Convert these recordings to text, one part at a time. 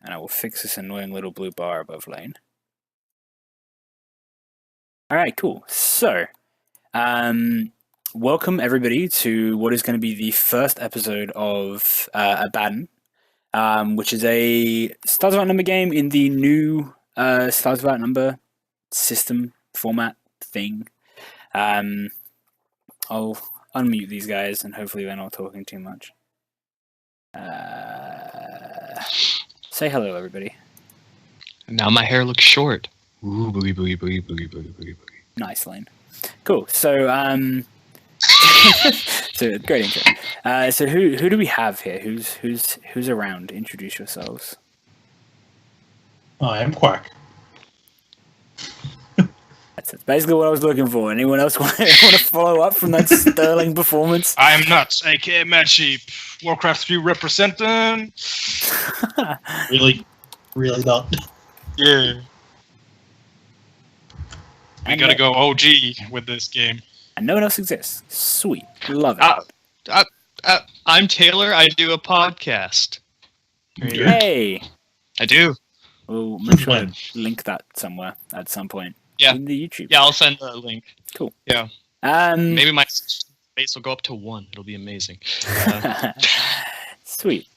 and I will fix this annoying little blue bar above Layne. Alright, cool. So, welcome everybody to what is going to be the first episode of Abaddon, which is a Stars Without Number game in the new Stars Without Number system format thing. I'll unmute these guys and hopefully they're not talking too much. Say hello, everybody. Now my hair looks short. Ooh, boogie, boogie, boogie, boogie, boogie, boogie, boogie. Nice, Layne. Cool. So, so great intro. So who do we have here? Who's around? Introduce yourselves. I am Kwak. That's basically what I was looking for. Anyone else want to follow up from that sterling performance? I'm Knut, aka Mad Sheep. Warcraft 3 representing. Really not. Yeah. We gotta go OG with this game. And no one else exists. Sweet. Love it. I'm Taylor. I do a podcast. Hey! I do. We'll make sure to link that somewhere at some point. Yeah. In the YouTube. Yeah, I'll send the link. Cool. Yeah. Maybe my space will go up to 1. It'll be amazing. Sweet.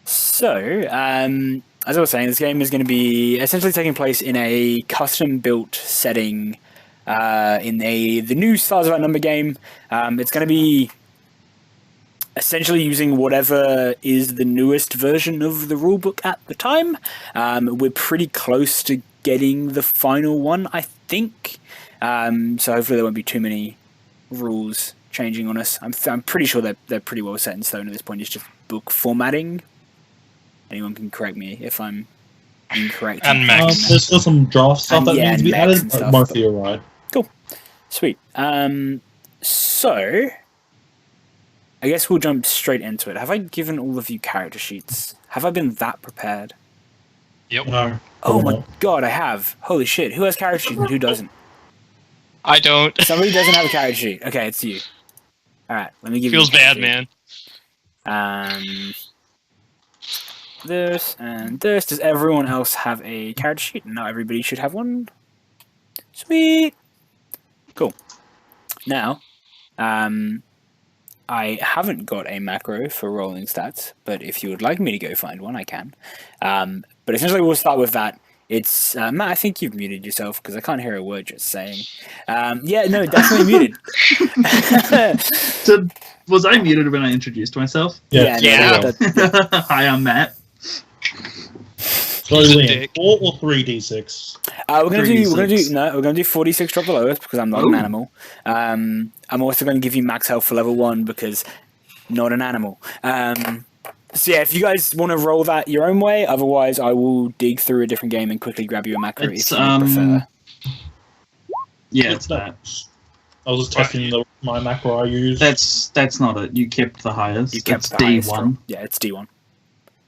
So, as I was saying, this game is going to be essentially taking place in a custom-built setting in the new Stars Without Number game. It's going to be essentially using whatever is the newest version of the rulebook at the time. We're pretty close to getting the final one, I think. So hopefully there won't be too many rules changing on us. I'm pretty sure they're pretty well set in stone at this point. It's just book formatting. Anyone can correct me if I'm incorrect. And Max. There's still some draft stuff that needs to be added, but mostly you're right. Cool. Sweet. So, I guess we'll jump straight into it. Have I given all of you character sheets? Have I been that prepared? Yep. No. Oh my god, I have. Holy shit. Who has character sheets and who doesn't? I don't. Somebody doesn't have a character sheet. Okay, it's you. Alright, let me give Feels you a bad, character man. sheet. This and this. Does everyone else have a character sheet? Not everybody should have one. Sweet. Cool. Now, I haven't got a macro for rolling stats, but if you would like me to go find one, I can. But essentially, we'll start with that. It's Matt. I think you've muted yourself because I can't hear a word you're saying. Yeah, no, definitely muted. Was I muted when I introduced myself? Yeah. Hi, I'm Matt. So Liam, 4 or 3d6? We're gonna do 46 drop the lowest because I'm not an animal. I'm also going to give you max health for level 1 because not an animal. So yeah, if you guys want to roll that your own way, otherwise I will dig through a different game and quickly grab you a macro if you prefer. Yeah, it's that. I was just testing my macro I use. That's not it. You kept the highest. You kept it's the D1. highest. Yeah, it's D1.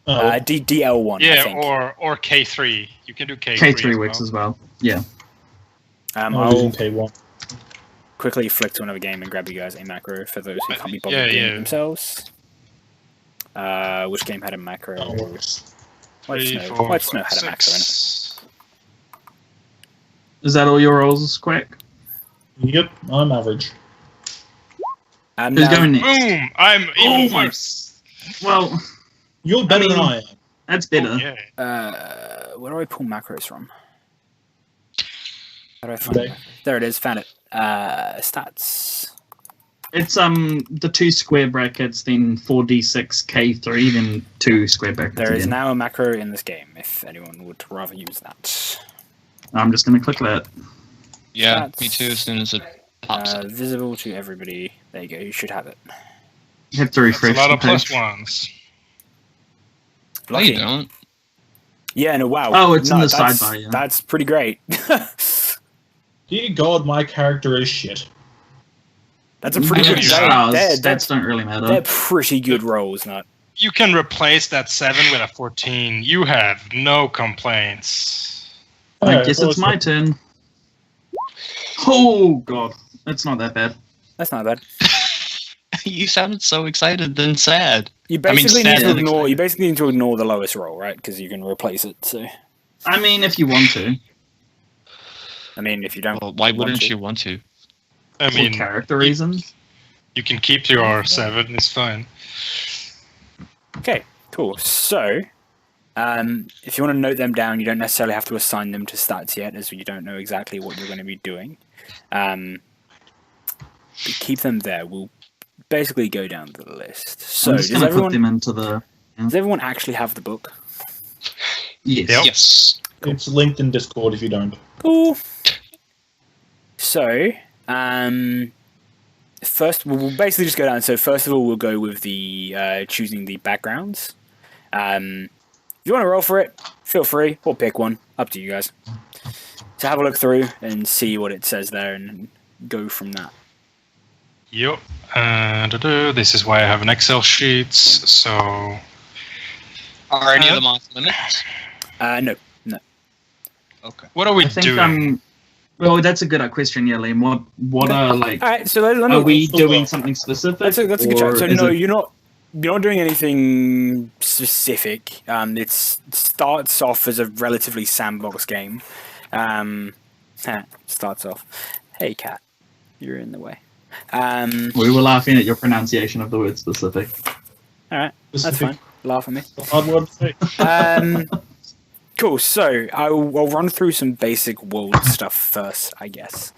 Oh. DL1. I Yeah, think. or K3. You can do K3. K3 works as well. Yeah. I'll K1. quickly flick to another game and grab you guys a macro for those who can't be bothered doing it themselves. Which game had a macro? That works. White Snow had a macro in it. Is that all your rolls, Kwak? Yep, I'm average. Who's going next? Boom! I'm even my- worse. Well, You're better than I am. that's better. Yeah. Where do I pull macros from? How do I find Okay. it? There it is, found it. Stats. It's the 2 square brackets, then 4d6 K3, then 2 square brackets. There is again. now a macro in this game, if anyone would rather use that. I'm just gonna click that. Yeah, Stats. me too, as soon as it pops up. Visible to everybody. There you go, you should have it. You have to That's a refresh lot the of plus page. ones. No, you don't. Yeah, no, wow. Oh, it's in the that's- sidebar, yeah. That's pretty great. Dear God, my character is shit. That's a pretty Yeah, good stars, Stats don't really matter. They're pretty good rolls, not. You can replace that 7 with a 14. You have no complaints. I guess it's my turn. Oh, God. That's not that bad. That's not bad. You sounded so excited, then sad. You basically sad need to and ignore. excited. You basically need to ignore the lowest roll, right? Because you can replace it. So, I mean, if you want to, I mean, if you don't, Well, why want wouldn't to. you want to? I for mean, character reasons. you can keep your 7. It's fine. Okay, cool. So, if you want to note them down, you don't necessarily have to assign them to stats yet, as you don't know exactly what you're going to be doing. But keep them there. We'll basically go down the list. So, I'm just does going to put everyone them into the. does everyone actually have the book? Yes. Yep. Yes. It's linked in Discord if you don't. Cool. So, first we'll basically just go down. So, first of all, we'll go with the choosing the backgrounds. If you want to roll for it, feel free, or pick one. Up to you guys. So have a look through and see what it says there, and go from that. Yep. This is why I have an Excel sheet. So Are any of them off limits? No. Okay. what are we I think doing? Well, that's a good question, yeah, Layne. What are like? All right. So let me. Are we doing something specific? That's a good or try. So is no, it- you're not. You're not doing anything specific. It starts off as a relatively sandbox game. Starts off. Hey, cat, you're in the way. We were laughing at your pronunciation of the word specific. All right, that's Specific. fine. Laugh at me. It's a hard word to say. Cool. So I'll run through some basic world stuff first, I guess.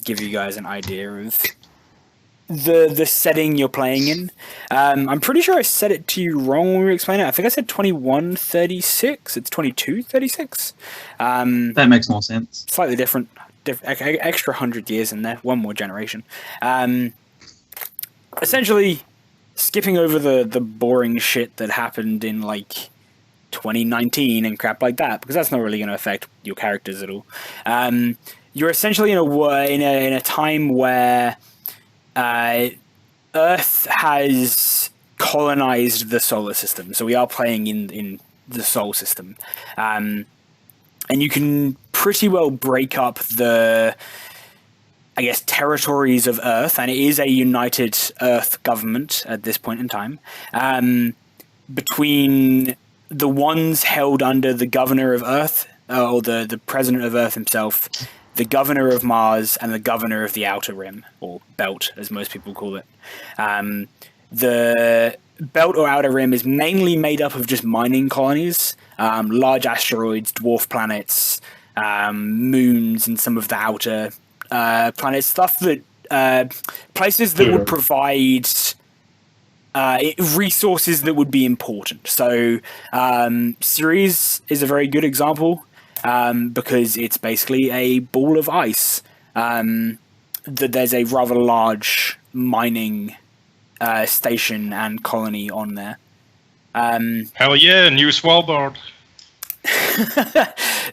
Give you guys an idea of the setting you're playing in. I'm pretty sure I said it to you wrong when we were explaining it. I think I said 2136. It's 2236. That makes more sense. Slightly different. Extra 100 years in there. One more generation. Essentially, skipping over the boring shit that happened in like 2019 and crap like that, because that's not really going to affect your characters at all. You're essentially in a time where Earth has colonized the solar system, so we are playing in the solar system, and you can pretty well break up the, I guess, territories of Earth, and it is a united Earth government at this point in time, between the ones held under the governor of Earth, or the president of Earth himself, the governor of Mars, and the governor of the Outer Rim, or Belt, as most people call it. The Belt or Outer Rim is mainly made up of just mining colonies, large asteroids, dwarf planets, moons, and some of the outer planets, stuff that places that would provide resources that would be important. So Ceres is a very good example, because it's basically a ball of ice. That there's a rather large mining station and colony on there. Hell yeah, New Svalbard.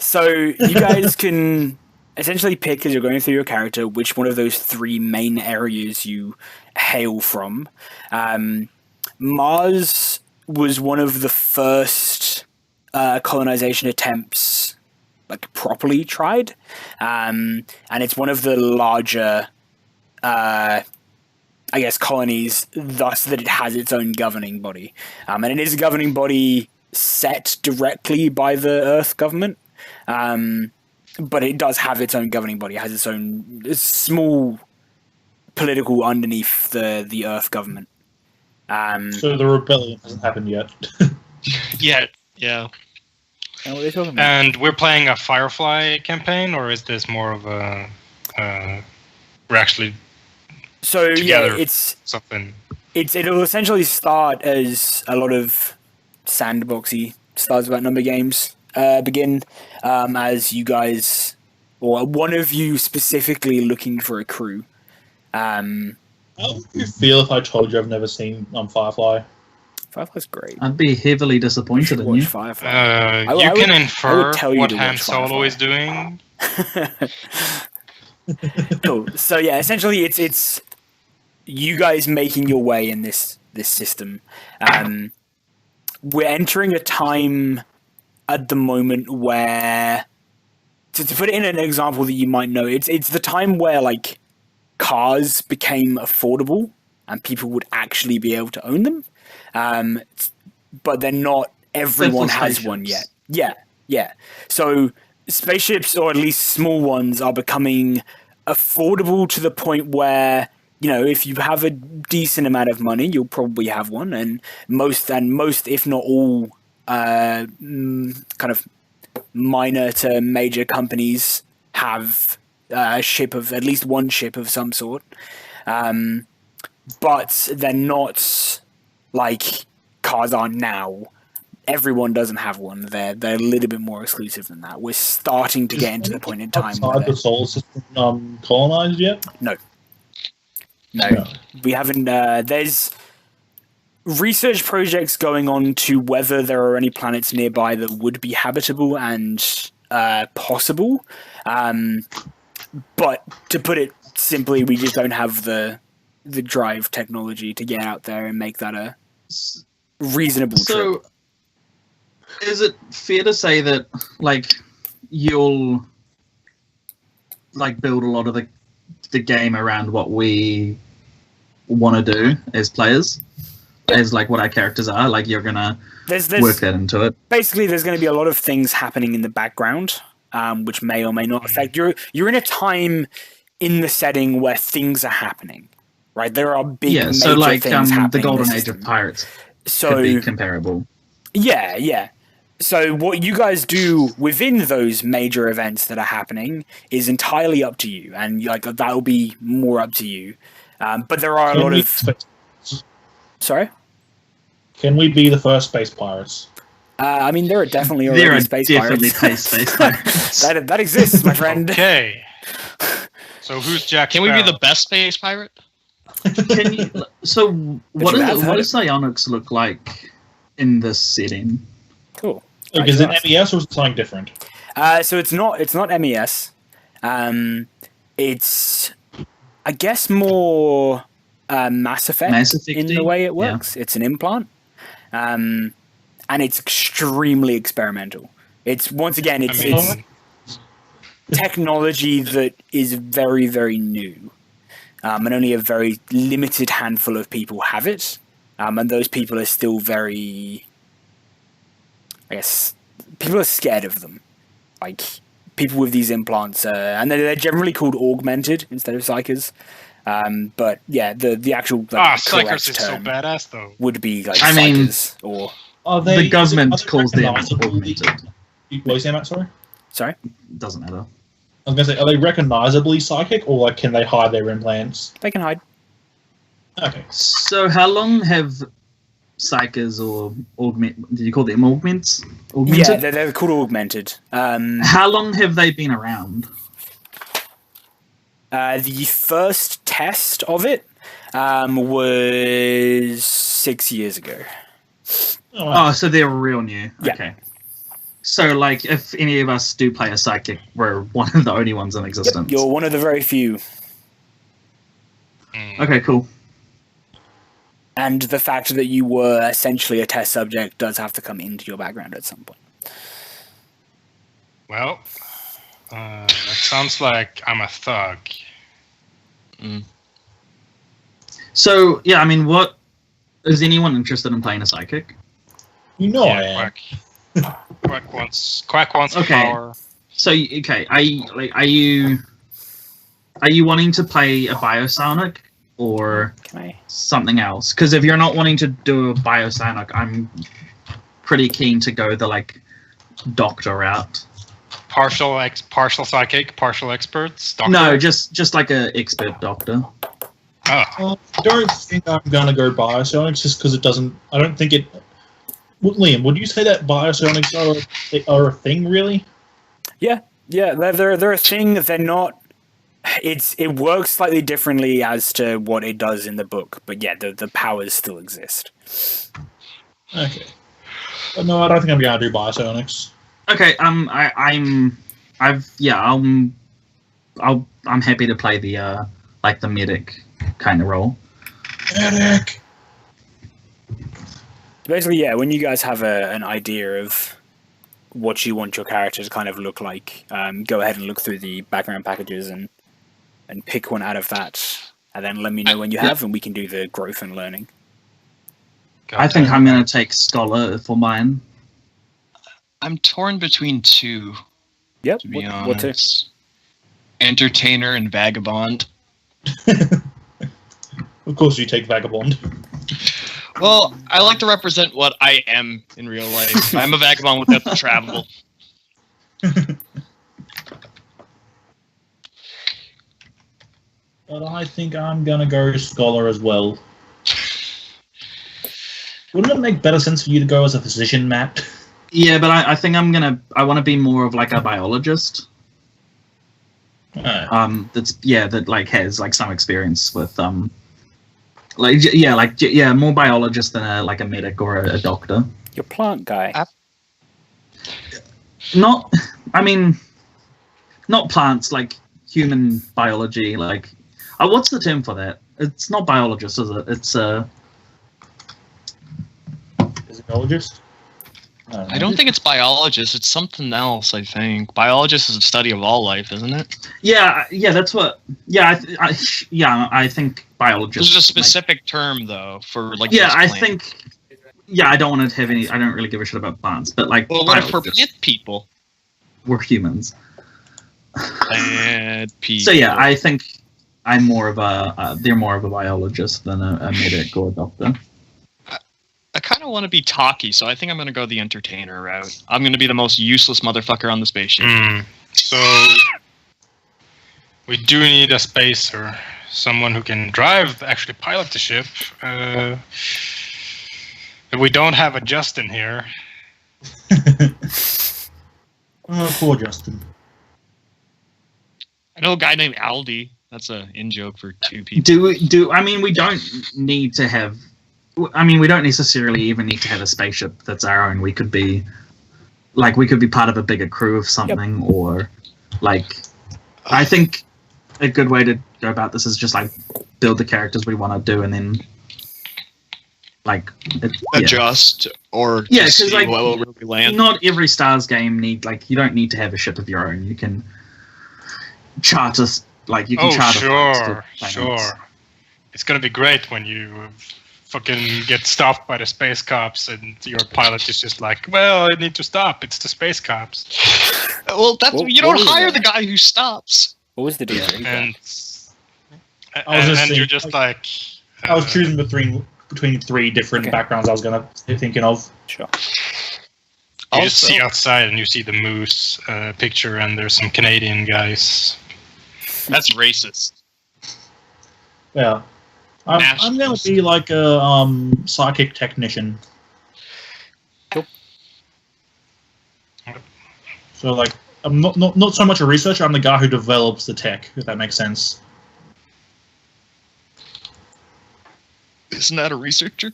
So you guys can essentially pick, as you're going through your character, which one of those three main areas you hail from. Mars was one of the first colonization attempts, like, properly tried, and it's one of the larger, I guess, colonies, thus that it has its own governing body, and it is a governing body set directly by the Earth government, but it does have its own governing body. It has its own small political underneath the Earth government. So the rebellion hasn't happened yet. Yeah. Yeah. What are they talking about? And we're playing a Firefly campaign, or is this more of a we're actually So together yeah, it's something? it'll essentially start as a lot of sandboxy Stars About Number games begin, as you guys, or one of you specifically, looking for a crew. How would you feel if I told you I've never seen Firefly? Firefly's great. I'd be heavily disappointed in Watch you. Firefly. You I can would infer tell you what to Han watch Solo Firefly. is doing. Cool. So yeah, essentially it's you guys making your way in this system. We're entering a time at the moment where, to put it in an example that you might know, it's the time where, like, cars became affordable. and people would actually be able to own them. But they're not. Everyone has one yet. Yeah. So spaceships, or at least small ones, are becoming affordable to the point where, if you have a decent amount of money, you'll probably have one. And most, if not all, kind of minor to major companies have a ship of at least one ship of some sort. But they're not like cars are now. Everyone doesn't have one. They're a little bit more exclusive than that. We're starting to get into the point in time where outside the solar system colonized yet? No, we haven't. There's research projects going on to whether there are any planets nearby that would be habitable and possible. But to put it simply, we just don't have the drive technology to get out there and make that a reasonable trip. Is it fair to say that, like, you'll build a lot of the game around what we want to do as players, as like what our characters are? Like, you're gonna work that into it. Basically, there's going to be a lot of things happening in the background, which may or may not affect. You're in a time in the setting where things are happening, right? There are big major so like things happening. The Golden in the Age system. of Pirates So could be comparable. Yeah. So what you guys do within those major events that are happening is entirely up to you, and that'll be more up to you. But there are a lot of. Sorry. Can we be the first space pirates? I mean, there are definitely already space pirates. Space pirates. that exists, my friend. Okay. So who's Jack? Can we be the best space pirate? Can you? So what does psionics look like in this setting? Cool. Like, is it MES or is it something different? So it's not MES. It's, I guess, more Mass Effect in the way it works. Yeah. It's an implant, and it's extremely experimental. It's it's technology that is very, very new, and only a very limited handful of people have it, and those people are still very. I guess people are scared of them. Like, people with these implants, and they're generally called augmented instead of psychers. But yeah, the actual psychers is so badass though. Would be like psychers, or the government calls them augmented. What are you saying, Matt? Sorry? Doesn't matter. I was gonna say, are they recognizably psychic, or like can they hide their implants? They can hide. Okay. So how long have psychers or did you call them augmented? Yeah, they're called augmented. How long have they been around? The first test of it was 6 years ago. Oh, wow. So they're real new. Yeah. Okay. So, like, if any of us do play a psychic, we're one of the only ones in existence. Yep, you're one of the very few. Okay, cool. And the fact that you were essentially a test subject does have to come into your background at some point. Well, that sounds like I'm a thug. So, yeah, I mean, what... Is anyone interested in playing a psychic? You know I am. Kwak wants power. So, okay, are you wanting to play a biosonic or something else? Because if you're not wanting to do a biosonic, I'm pretty keen to go the like doctor route. Partial psychic, partial experts. Doctor? No, just like a expert doctor. Oh. I don't think I'm gonna go biosonics just because it doesn't. I don't think it. Liam, would you say that biosonics are a thing, really? Yeah, they're a thing. They're not. It works slightly differently as to what it does in the book, but yeah, the powers still exist. Okay. But no, I don't think I'm gonna do biosonics. Okay, I'm happy to play the like the medic kind of role. Medic. Basically, yeah, when you guys have an idea of what you want your character to kind of look like, go ahead and look through the background packages and pick one out of that. and then let me know when you have, and we can do the growth and learning. I think I'm going to take Scholar for mine. I'm torn between two. Yep. To be What two? honest, Entertainer and Vagabond. Of course, you take Vagabond. Well, I like to represent what I am in real life. I'm a vagabond without the travel. But I think I'm gonna go Scholar as well. Wouldn't it make better sense for you to go as a physician, Matt? Yeah, but I think I want to be more of like a biologist. That like has like some experience with more biologist than a medic or a doctor. You're plant guy. Not plants, like human biology. Like, what's the term for that? It's not biologist, is it? It's Physiologist? I don't think it's biologist. It's something else. I think biologist is the study of all life, isn't it? Yeah. That's what. Yeah, I think biologist. There's a specific term though for like. Yeah, I plant. think. Yeah, I don't want to have any. I don't really give a shit about plants, but like. Well, what if we're plant people? We're humans. Plant people. So yeah, I think I'm more of a. They're more of a biologist than a medic or a doctor. I kind of want to be talky, so I think I'm going to go the entertainer route. I'm going to be the most useless motherfucker on the spaceship. So we do need a spacer, someone who can actually pilot the ship. But we don't have a Justin here. Oh, poor Justin. I know a guy named Aldi. That's an in-joke for two people. We don't need to have. We don't necessarily even need to have a spaceship that's our own. We could be part of a bigger crew of something, or like. I think a good way to go about this is just like build the characters we want to do, and then adjust or because like what will really land. Not every Stars game you don't need to have a ship of your own. You can charter charter. Sure. It's gonna be great when you fucking get stopped by the space cops and your pilot is just like, well, I need to stop. It's the space cops. Well, you don't hire the guy who stops. What was the deal? And saying, you're just like. I was choosing between three different backgrounds I was gonna be thinking of. Sure. You just see outside and you see the moose picture, and there's some Canadian guys. That's racist. Yeah. I'm gonna be like a psychic technician. Cool. So like I'm not so much a researcher. I'm the guy who develops the tech. If that makes sense. Isn't that a researcher?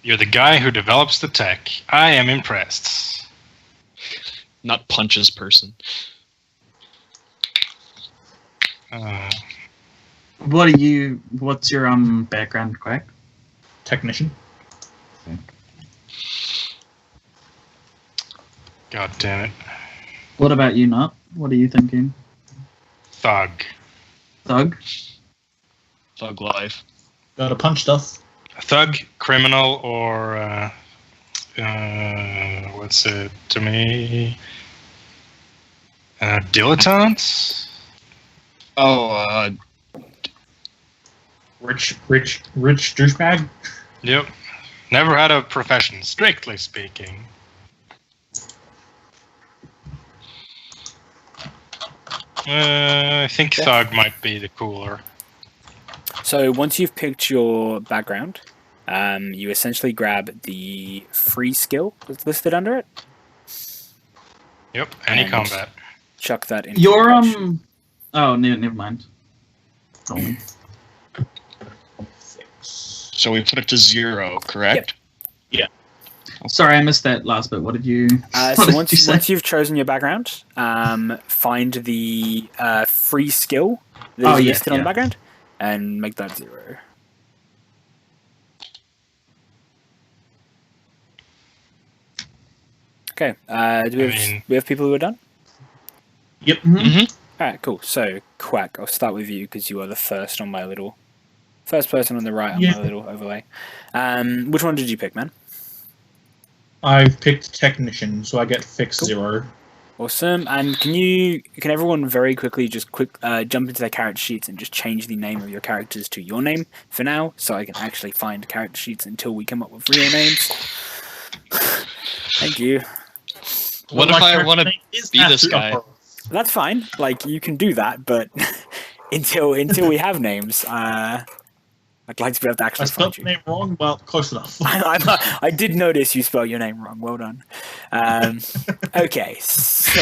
You're the guy who develops the tech. I am impressed. Not punches person. What's your background, Kwak? Technician. God damn it. What about you, Knut? What are you thinking? Thug. Thug? Thug life. Gotta punch stuff. Thug, criminal, or what's it to me? Dilettante? Oh, Rich douchebag. Yep. Never had a profession, strictly speaking. I think Thug might be the cooler. So once you've picked your background, you essentially grab the free skill that's listed under it. Yep, any And combat. Chuck that in. Your Oh, never mind. so we put it to 0, correct? Sorry, I missed that last bit. What did you? So once you've chosen your background, find the free skill that is listed on the background, and make that 0. Okay. Do we have people who are done? Yep. Mm-hmm. All right, cool. So, Kwak, I'll start with you because you are the first on my little First person on the right on Yeah. my little overlay. Which one did you pick, man? I picked technician, so I get fix Cool. 0. Awesome. And can everyone very quickly just jump into their character sheets and just change the name of your characters to your name for now, so I can actually find character sheets until we come up with real names. Thank you. What if I want to be this guy? That's fine. Like, you can do that, but until we have names, I'd like to be able to I actually spelled find the you. name wrong, well, close enough. I did notice you spelled your name wrong. Well done. Okay, so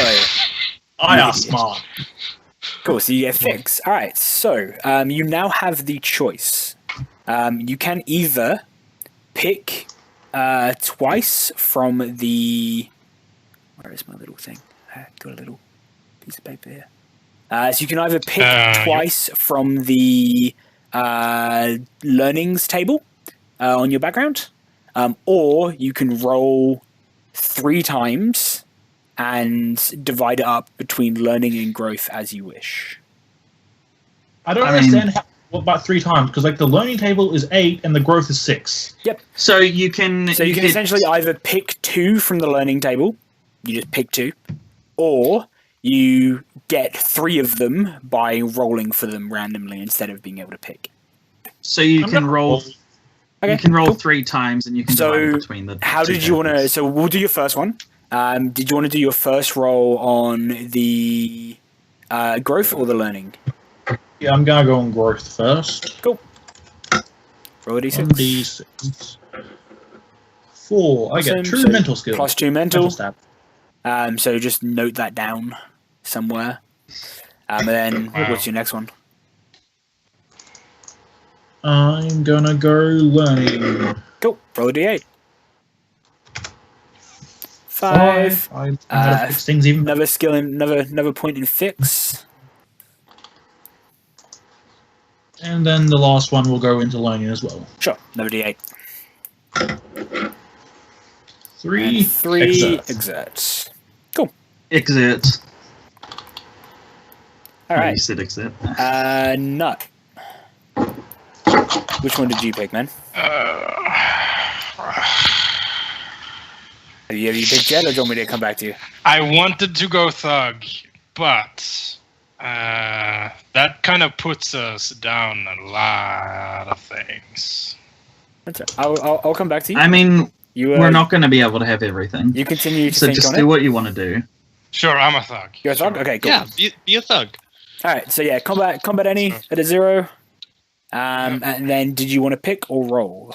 I are smart. cool. So you get fix. All right. So you now have the choice. You can either pick twice from the. Where is my little thing? I got a little piece of paper here. So you can either pick twice from the learnings table on your background, or you can roll 3 times and divide it up between learning and growth as you wish. I don't understand what about 3 times, because like the learning table is 8 and the growth is 6. Yep. So you can Essentially either pick 2 from the learning table, you just pick 2, or you get 3 of them by rolling for them randomly instead of being able to pick. So you I'm can not- roll. Okay, You can roll cool. 3 times, and you can divide it between the. How two did you want to? tables. So we'll do your first one. Did you want to do your first roll on the growth or the learning? Yeah, I'm gonna go on growth first. Cool. Roll a d6. 1d6. 4. I get Awesome. true So mental skill. Plus 2 mental. stab. So just note that down somewhere. And then what's your next one? I'm gonna go learning. Cool. Roll a d8. 5. I know how to fix things even better. Another skill in another point in fix. And then the last one will go into learning as well. Sure. Another d8. 3. And 3 exert. exerts. Cool. Exit. All You right. said exit. Nut. Which one did you pick, man? Have you picked yet, or do you want me to come back to you? I wanted to go thug, but that kind of puts us down a lot of things. That's it. I'll come back to you. I mean, You we're not going to be able to have everything. You continue to So think just on do it. what you want to do. Sure, I'm a thug. You're a thug? Okay, cool. Yeah, be a thug. All right. So yeah, combat any at a 0. And then did you want to pick or roll?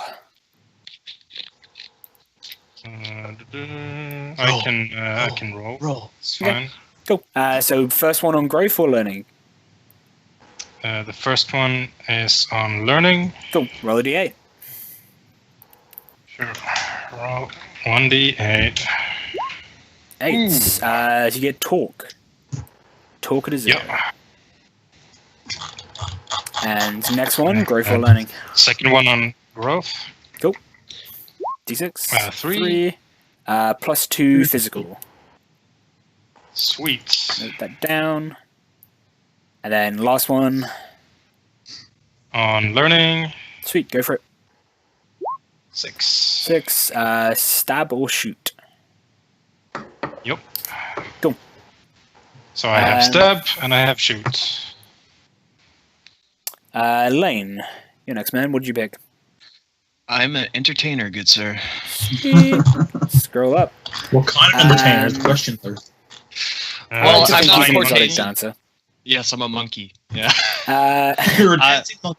I can roll. Roll. It's Okay. fine. Cool. So first one on growth or learning? The first one is on learning. Cool. Roll a d8. Sure. Roll 1d8. 8. So you get talk. Talk at a 0. Yep. And next one, growth or learning. Second one on growth. Cool. D6. 3. Plus 2 physical. Sweet. Note that down. And then last one. On learning. Sweet, go for it. 6. 6. Stab or shoot. Yep. Cool. So I have stab and I have shoot. Layne, you're next, man. What did you pick? I'm an entertainer, good sir. Sweet. Scroll up. What kind of entertainer is the question, though? Well, It's a I'm not fine monkey. exotic dancer. Yes, I'm a monkey. Yeah. You're a dancing monkey.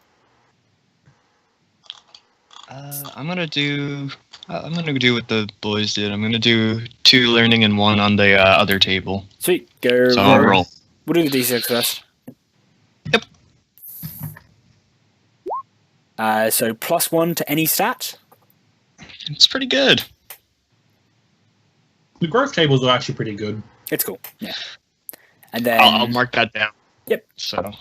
I'm gonna do what the boys did. I'm gonna do 2 learning and 1 on the other table. Sweet. Go So I'll roll. We'll do the D6 first. Yep. So plus 1 to any stat. It's pretty good. The growth tables are actually pretty good. It's cool. Yeah. And then I'll mark that down. Yep. So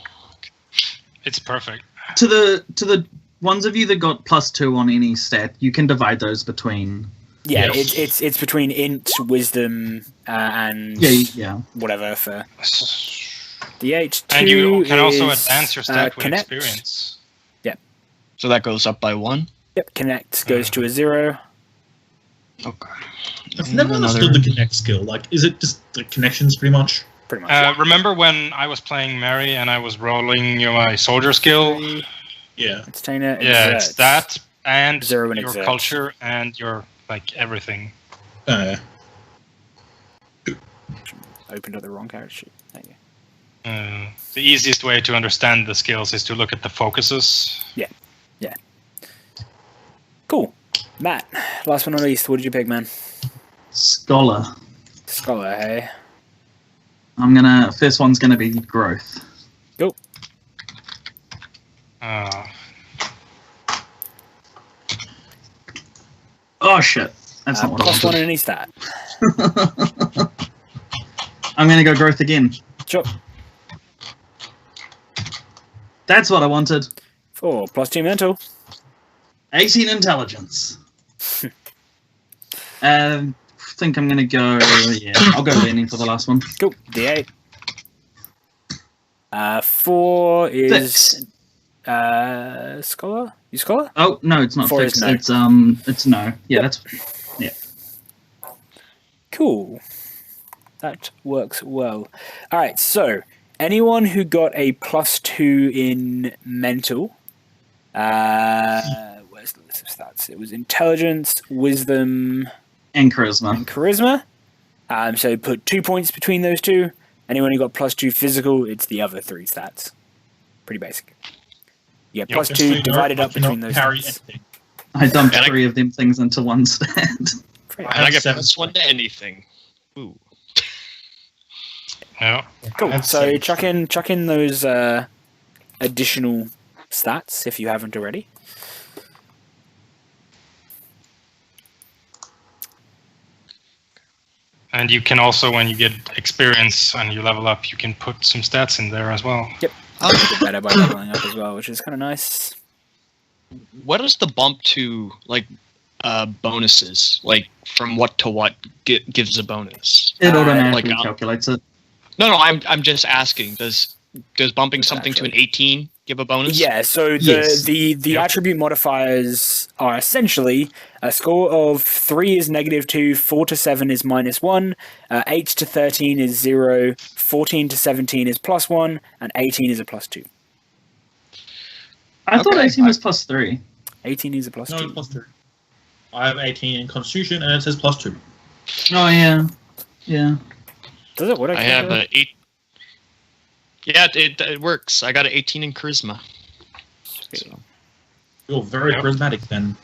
It's perfect. To the ones of you that got plus 2 on any stat, you can divide those between. yeah, Yes. it's between int, wisdom, and Yeah. whatever for D8. And you can also is, advance your stat with connect. experience. So that goes up by 1. Yep, connect goes to a 0. Okay. I've never understood the connect skill. Like, is it just the connections pretty much? Pretty much. Remember when I was playing Mary and I was rolling my soldier skill? Yeah. Entertainer, Yeah, exerts. it's that and 0 and your exerts. culture and your like everything. Opened up the wrong character sheet. There you go. The easiest way to understand the skills is to look at the focuses. Yeah. Cool. Matt, last but not least, what did you pick, man? Scholar. Scholar, hey? First one's gonna be growth. Go. Oh shit. That's not what I Plus 1 wanted. in any stat. I'm gonna go growth again. Sure. That's what I wanted. 4 plus 2 mental. 18 intelligence. Think I'm gonna go. Yeah, I'll go leaning for the last one. Cool. D8. 4 is scholar. You scholar? Oh no, it's not 4 is fixed. no. It's no. Yeah, that's. Cool. That works well. All right. So anyone who got a +2 in mental. Where's the list of stats? It was intelligence, wisdom, And charisma. and charisma. So put 2 points between those two. Anyone who got +2 physical, it's the other 3 stats. Pretty basic. Yeah, Yeah, just so +2 you know, divided I up between cannot those carry stats. anything. I dumped And I- 3 of them things into one stand. Pretty I And I have get 7. +1 to anything. Ooh. Yeah. Cool. I have So 7. chuck in those additional stats if you haven't already. And you can also, when you get experience and you level up, you can put some stats in there as well. I'll make it better by leveling up as well, which is kind of nice. What is the bump to like bonuses? Like from what to what gives a bonus? It automatically like, calculates it. No, I'm just asking. Does bumping What's something to an actually? 18 give a bonus? Yeah, so Yes. the Yep. attribute modifiers are essentially a score of 3 is -2, 4 to 7 is -1, 8 to 13 is 0, 14 to 17 is +1, and 18 is a +2. I thought Okay. 18 was +3. 18 is a +2. No, +2. I have 18 in Constitution, and it says +2. Oh yeah, yeah. Does it? What I have a 8. Yeah, it works. I got an 18 in charisma. So. You're very Yep. charismatic then.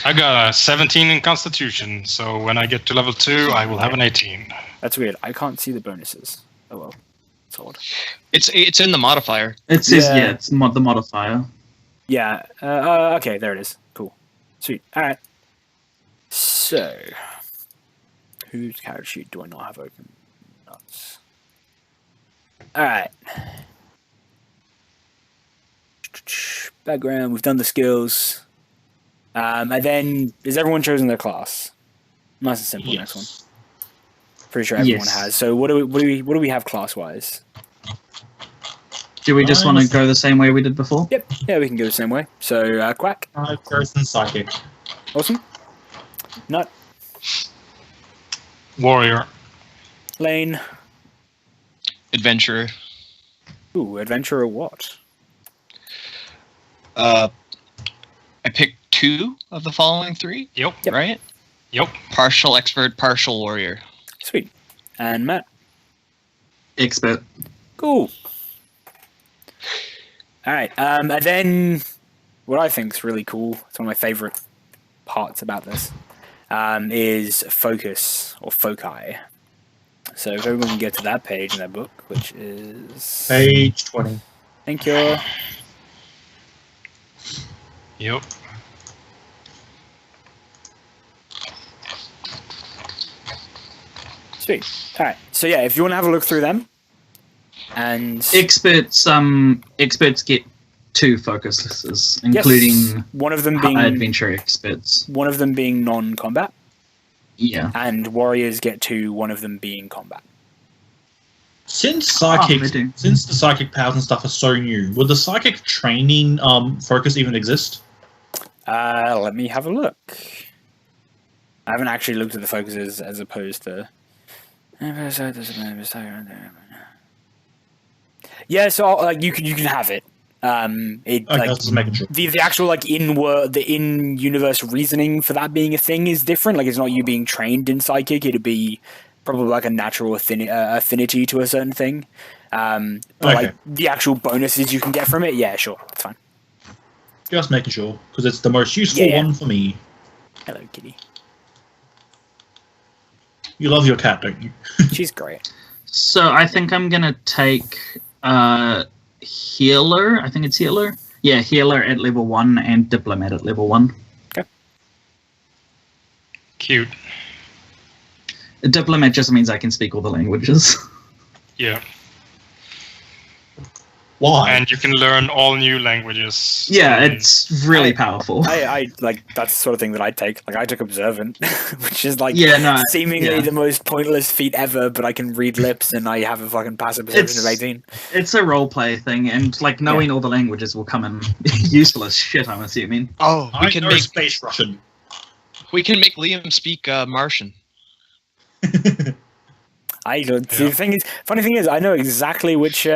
I got a 17 in Constitution, so when I get to level 2, I will have an 18. That's weird. I can't see the bonuses. Oh well. It's odd. It's in the modifier. It says Yeah. it's the modifier. Yeah. Okay, there it is. Cool. Sweet. Alright. So, whose character sheet do I not have open? Nuts. Alright. Background, we've done the skills. And then, is everyone chosen their class? Nice and simple, next one. Pretty sure everyone Yes. has. So what do we have class-wise? Do we just Mine want to was- go the same way we did before? Yep. Yeah, we can go the same way. So, Kwak. Chosen Psychic. Awesome. Knut. Warrior. Layne. Adventurer. Ooh, adventurer what? I picked 2 of the following 3. Yep. Yep. Right? Yep. Partial expert, partial warrior. Sweet. And Matt. Expert. Cool. All right. And then what I think is really cool, it's one of my favorite parts about this, is focus or foci. So if everyone can get to that page in their book, which is... Page 20. Thank you. Yep. Sweet. All right. So yeah, if you want to have a look through them, and Experts. Experts get 2 focuses, including one of them being adventure experts. one of them being non-combat, Yeah. and warriors get 2, one of them being combat. Since psychic, they do. since the psychic powers and stuff are so new, would the psychic training focus even exist? Let me have a look. I haven't actually looked at the focuses as opposed to. Yeah, so like you can have it. Okay, I was just making sure. The actual like in universe reasoning for that being a thing is different. Like it's not you being trained in psychic; it'd be probably like a natural affinity to a certain thing. But like the actual bonuses you can get from it, yeah, sure, it's fine. Just making sure, because it's the most useful one for me. Hello, kitty. You love your cat, don't you? She's great. So I think I'm gonna take healer. I think it's healer. Yeah, healer at level 1 and diplomat at level 1. Okay. Cute. A diplomat just means I can speak all the languages. Yeah. Why? And you can learn all new languages. Yeah, it's really powerful. I like that's the sort of thing that I'd take. Like I took observant, which is like seemingly the most pointless feat ever, but I can read lips and I have a fucking passive perception of 18. It's a roleplay thing, and like knowing all the languages will come in useful as shit, I'm assuming. Oh, I can make space Russian. We can make Liam speak Martian. I don't. The thing is, funny thing is, I know exactly which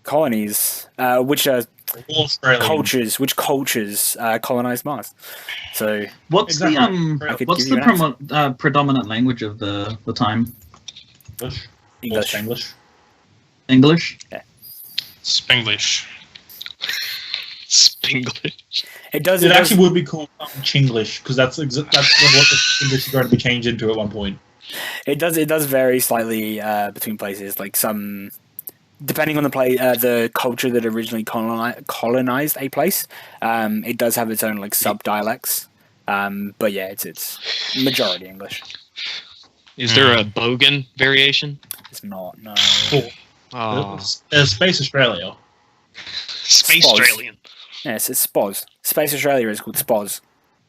colonies, which cultures colonized Mars. So what's the predominant language of the time? English. English. Yeah. Spanglish. Spanglish. It does. It actually would be called Chinglish, because that's what the English is going to be changed into at one point. It does vary slightly between places. Like some, depending on the culture that originally colonized a place, it does have its own like sub dialects. But yeah, it's majority English. Is there a Bogan variation? It's not. No. Oh. There's Space Australia. Space Spoz. Australian. Yes, it's SPOZ. Space Australia is called SPOZ.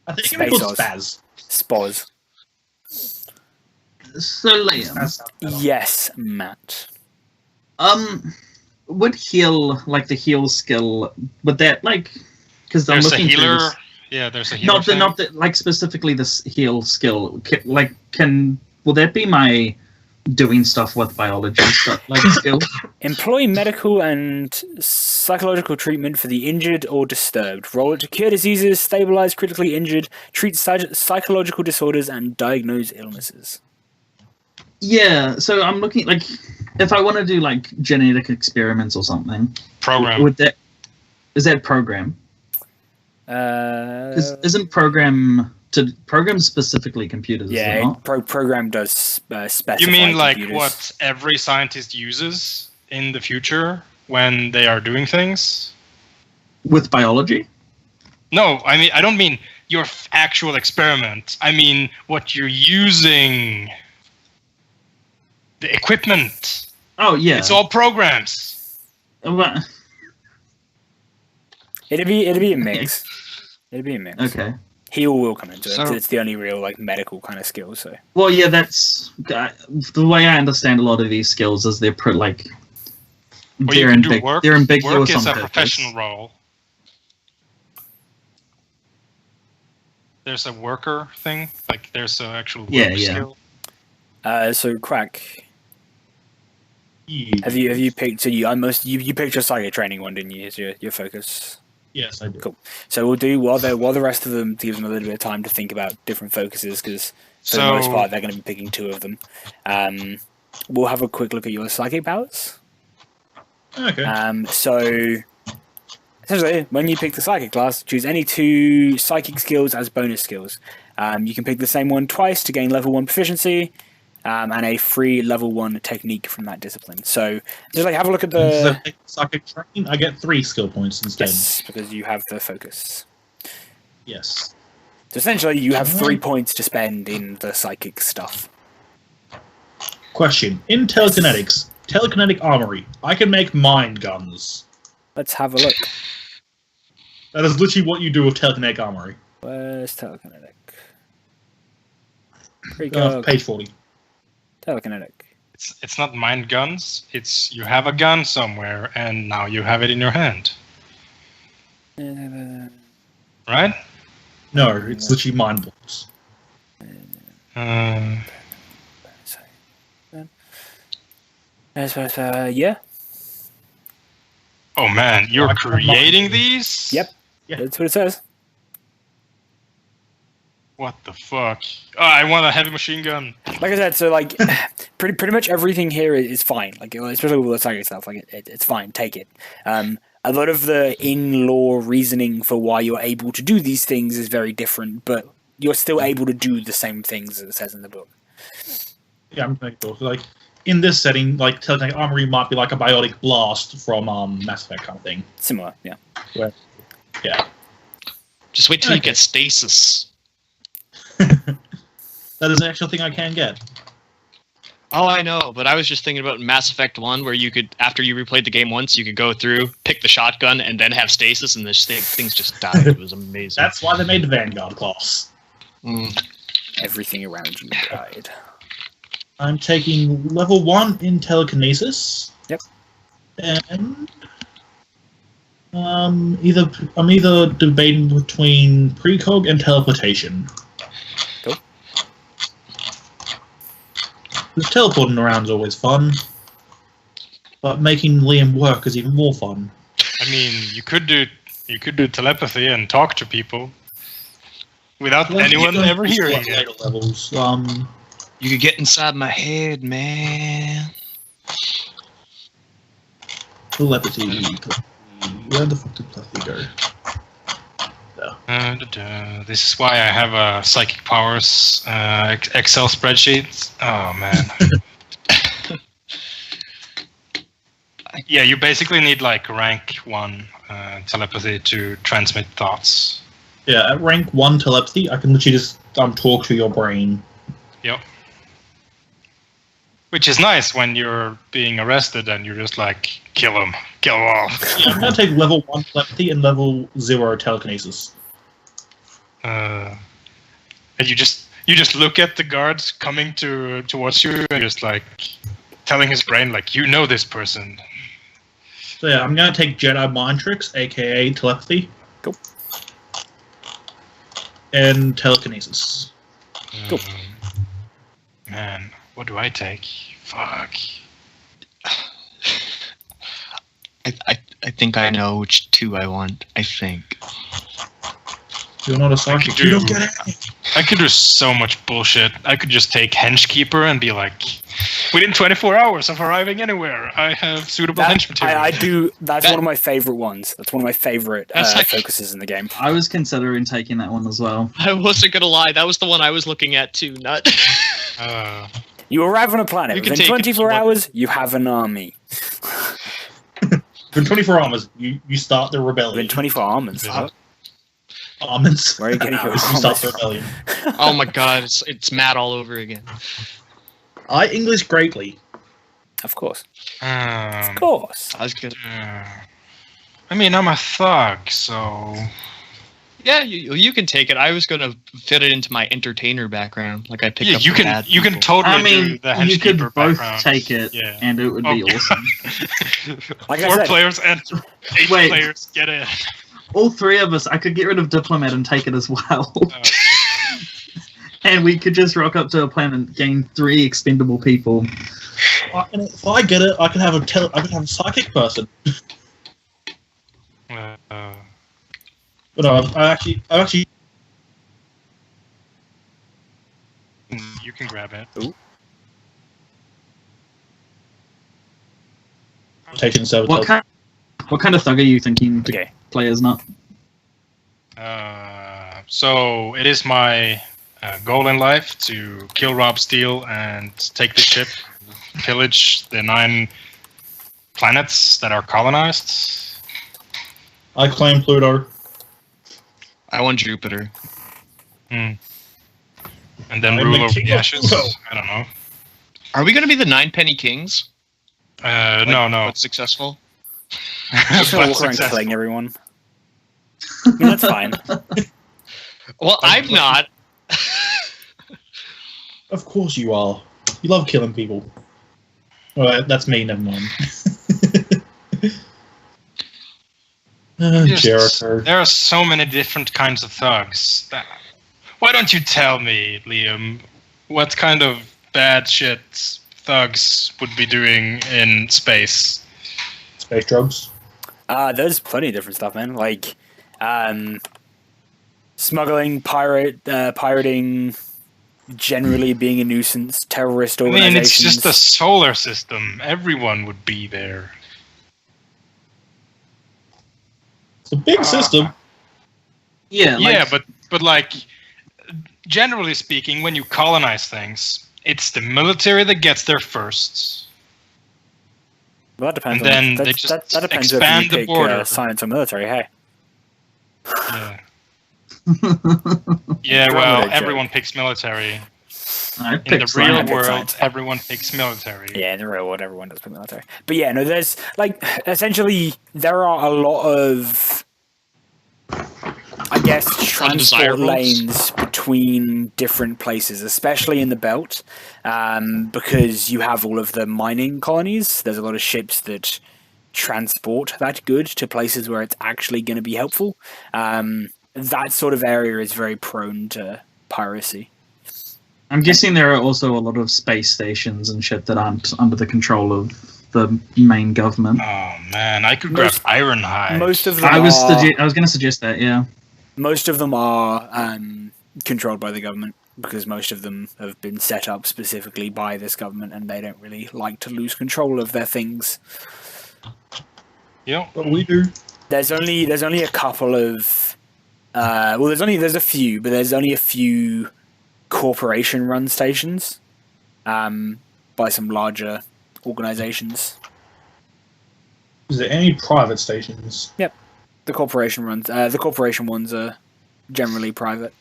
I think it's called Spaz. Spaz. SPOZ. So Liam, Yes, Matt. would the heal skill, would that like, because I'm There's a looking through healer. this, Yeah, there's a healer. not the like specifically this heal skill. Will that be my doing stuff with biology stuff like skill? Employ medical and psychological treatment for the injured or disturbed. Roll it to cure diseases, stabilize critically injured, treat psychological disorders, and diagnose illnesses. Yeah, so I'm looking like if I want to do like genetic experiments or something. Program. Is that program? Isn't program specifically computers? Yeah, is it not? program does specify. You mean like computers. what every scientist uses in the future when they are doing things? With biology? No, I mean I don't mean your actual experiment. I mean what you're using. The equipment. Oh yeah, It's all programs. Well, It'd be a mix. It'd be a mix. okay. Heal will come into it. So- It's the only real like medical kind of skill. So Well, yeah, that's the way I understand a lot of these skills is they're Well, you can do work. they're ambiguous Work is on a purpose. professional role. There's a worker thing. Like there's an actual work Yeah. skill. so Kwak, Yeah. have you picked? So you picked your psychic training one, didn't you? As your focus. Yes, I do. Cool. So we'll do while the rest of them gives them a little bit of time to think about different focuses because for the most part they're going to be picking 2 of them. We'll have a quick look at your psychic powers. Okay. So essentially, when you pick the psychic class, choose any 2 psychic skills as bonus skills. You can pick the same one twice to gain level 1 proficiency. And a free level 1 technique from that discipline. So just like have a look at the Psychic training, I get 3 skill points instead. yes, because you have the focus. Yes. So essentially, you have 3 points to spend in the psychic stuff. Question. In telekinetics, telekinetic armory, I can make mind guns. Let's have a look. That is literally what you do with telekinetic armory. Where's telekinetic? Precog. Page 40. Telekinetic. It's not mind guns. It's you have a gun somewhere and now you have it in your hand. Right? No, it's literally mind blocks. Yeah. Oh man, you're creating these? Yep. Yeah. That's what it says. What the fuck? Oh, I want a heavy machine gun. Like I said, so like pretty much everything here is fine. Like especially with the target stuff, like it's fine. Take it. A lot of the in-law reasoning for why you're able to do these things is very different, but you're still able to do the same things as it says in the book. Yeah, I'm thankful. Like in this setting, like telekinetic armory might be like a biotic blast from Mass Effect kind of thing. Similar, yeah. Yeah. Just wait till you get stasis. That is an actual thing I can get. Oh, I know, but I was just thinking about Mass Effect 1, where you could, after you replayed the game once, you could go through, pick the shotgun, and then have stasis, and the things just died. It was amazing. That's why they made the Vanguard class. Everything around you died. I'm taking level 1 in telekinesis. Yep. And I'm either debating between precog and teleportation. Cool. Because teleporting around is always fun, but making Liam work is even more fun. I mean, you could do telepathy and talk to people without anyone ever hearing it. Later levels. You could get inside my head, man. Telepathy. Where the fuck did telepathy go? This is why I have a psychic powers Excel spreadsheet. Oh man. Yeah, you basically need like rank 1 telepathy to transmit thoughts. Yeah, at rank 1 telepathy, I can literally just talk to your brain. Yep. Which is nice when you're being arrested and you're just like, kill them all. Yeah, I'm gonna take level 1 telepathy and level 0 telekinesis. And you just look at the guards coming towards you and just like telling his brain like, you know this person. So yeah, I'm gonna take Jedi mind tricks, aka telepathy. Cool. And telekinesis. Cool. Man, what do I take? Fuck. I think I know which 2 I want. I think. You're not a psychic. You don't get it. I could do so much bullshit. I could just take Henchkeeper and be like, within 24 hours of arriving anywhere, I have suitable hench material. I do. That's one of my favorite ones. That's one of my favorite like, focuses in the game. I was considering taking that one as well. I wasn't gonna lie. That was the one I was looking at too. Not. You arrive on a planet. Within 24 hours, you have an army. Within 24 hours, you start the rebellion. Within 24 almonds. Almonds. Where are you getting your You start almonds the from? rebellion. Oh my god, it's Matt all over again. I English greatly. Of course. I Of course. I was good. I mean, I'm a thug, so... Yeah, you can take it. I was gonna fit it into my entertainer background, like I picked Yeah, up. you the can bad you can people. totally I mean, do the you could Henchkeeper both background. take it, Yeah. and it would be awesome. Like I 4 said- players and 8 Wait. players get in. All 3 of us, I could get rid of Diplomat and take it as well. Oh, And we could just rock up to a planet and gain 3 expendable people. If I get it, I can have a psychic person. But no, I actually. you can grab it. Taking so What kind of thug are you thinking to Okay. play as not? So it is my goal in life to kill, rob, steal, and take the ship, pillage the 9 planets that are colonized. I claim Pluto. I want Jupiter. And then I'm rule the over king the of ashes. Pluto. I don't know. Are we gonna be the 9 penny kings? No. But successful. Just gonna But walk around successful. killing everyone. I mean, that's fine. Well, I'm not. Of course you are. You love killing people. Well, that's me. Never mind. Just- Jericho. There are so many different kinds of thugs. Why don't you tell me, Liam, what kind of bad shit thugs would be doing in space? Space drugs. There's plenty of different stuff, man. Like, smuggling, pirating, generally being a nuisance, terrorist I organizations. mean, it's just a solar system. Everyone would be there. It's a big system. Yeah, Yeah, but like, generally speaking, when you colonize things, it's the military that gets there first. Well, that depends. And then on, they just that depends expand if the you pick border. science or military. Hey, Yeah. Yeah, Drama well, joke. everyone picks military. I In picked the science. real pick world, science. everyone picks military. yeah, in the real world, everyone does pick military. But yeah, no, there's like essentially there are a lot of, I guess, transport Undesirables. lanes between different places, especially in the belt, because you have all of the mining colonies. There's a lot of ships that transport that good to places where it's actually going to be helpful. That sort of area is very prone to piracy. I'm guessing there are also a lot of space stations and shit that aren't under the control of the main government. Oh man, I could grab Ironhide. Most of them I was are, going to suggest that. Yeah. most of them are controlled by the government because most of them have been set up specifically by this government, and they don't really like to lose control of their things. Yep. What we do. There's only a couple of there's a few, but there's only a few corporation-run stations by some larger organizations. Is there any private stations? The corporation ones are generally private.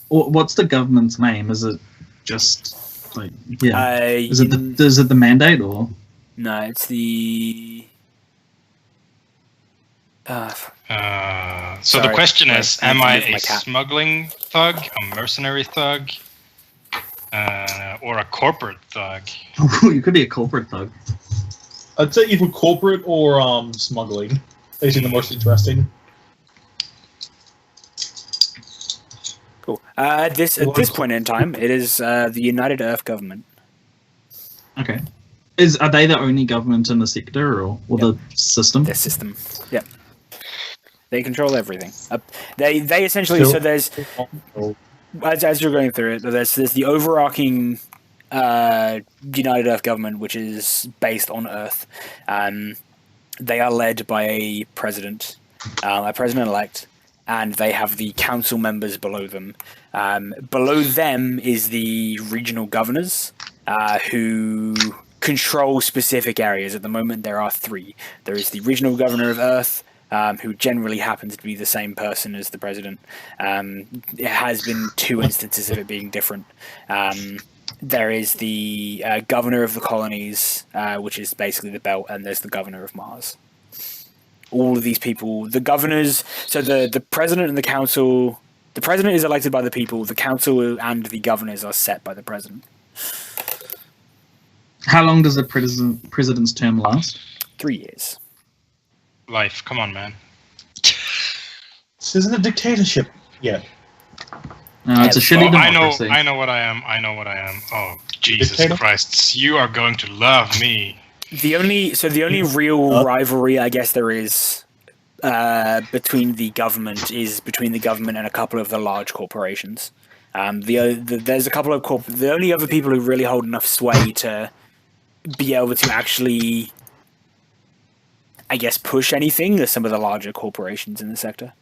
What's the government's name? Is it just like Is it the mandate or? No, it's the. So Sorry, the question wait, is, I have am to I move my a cat. smuggling thug, a mercenary thug, or a corporate thug? You could be a corporate thug. I'd say either corporate or smuggling. They seem the most interesting. Cool. At this point in time, it is the United Earth government. Okay. Are they the only government in the sector or the system? Their system. Yep. They control everything. They essentially. So there's as you're going through it, there's the overarching United Earth government, which is based on Earth. They are led by a president-elect, and they have the council members below them. Below them is the regional governors, who control specific areas. At the moment, there are 3. There is the regional governor of Earth, who generally happens to be the same person as the president. It has been 2 instances of it being different. There is the governor of the colonies, which is basically the belt, and there's the governor of Mars. All of these people, the governors, so the president and the council, the president is elected by the people, the council and the governors are set by the president. How long does the president's term last? 3 years. Life, come on, man. This isn't a dictatorship yet. It's a shitty democracy. I know what I am. Oh, Jesus Dictator? Christ! You are going to love me. The only real rivalry I guess there is between the government and a couple of the large corporations. There's a couple of the only other people who really hold enough sway to be able to actually, I guess, push anything are some of the larger corporations in the sector.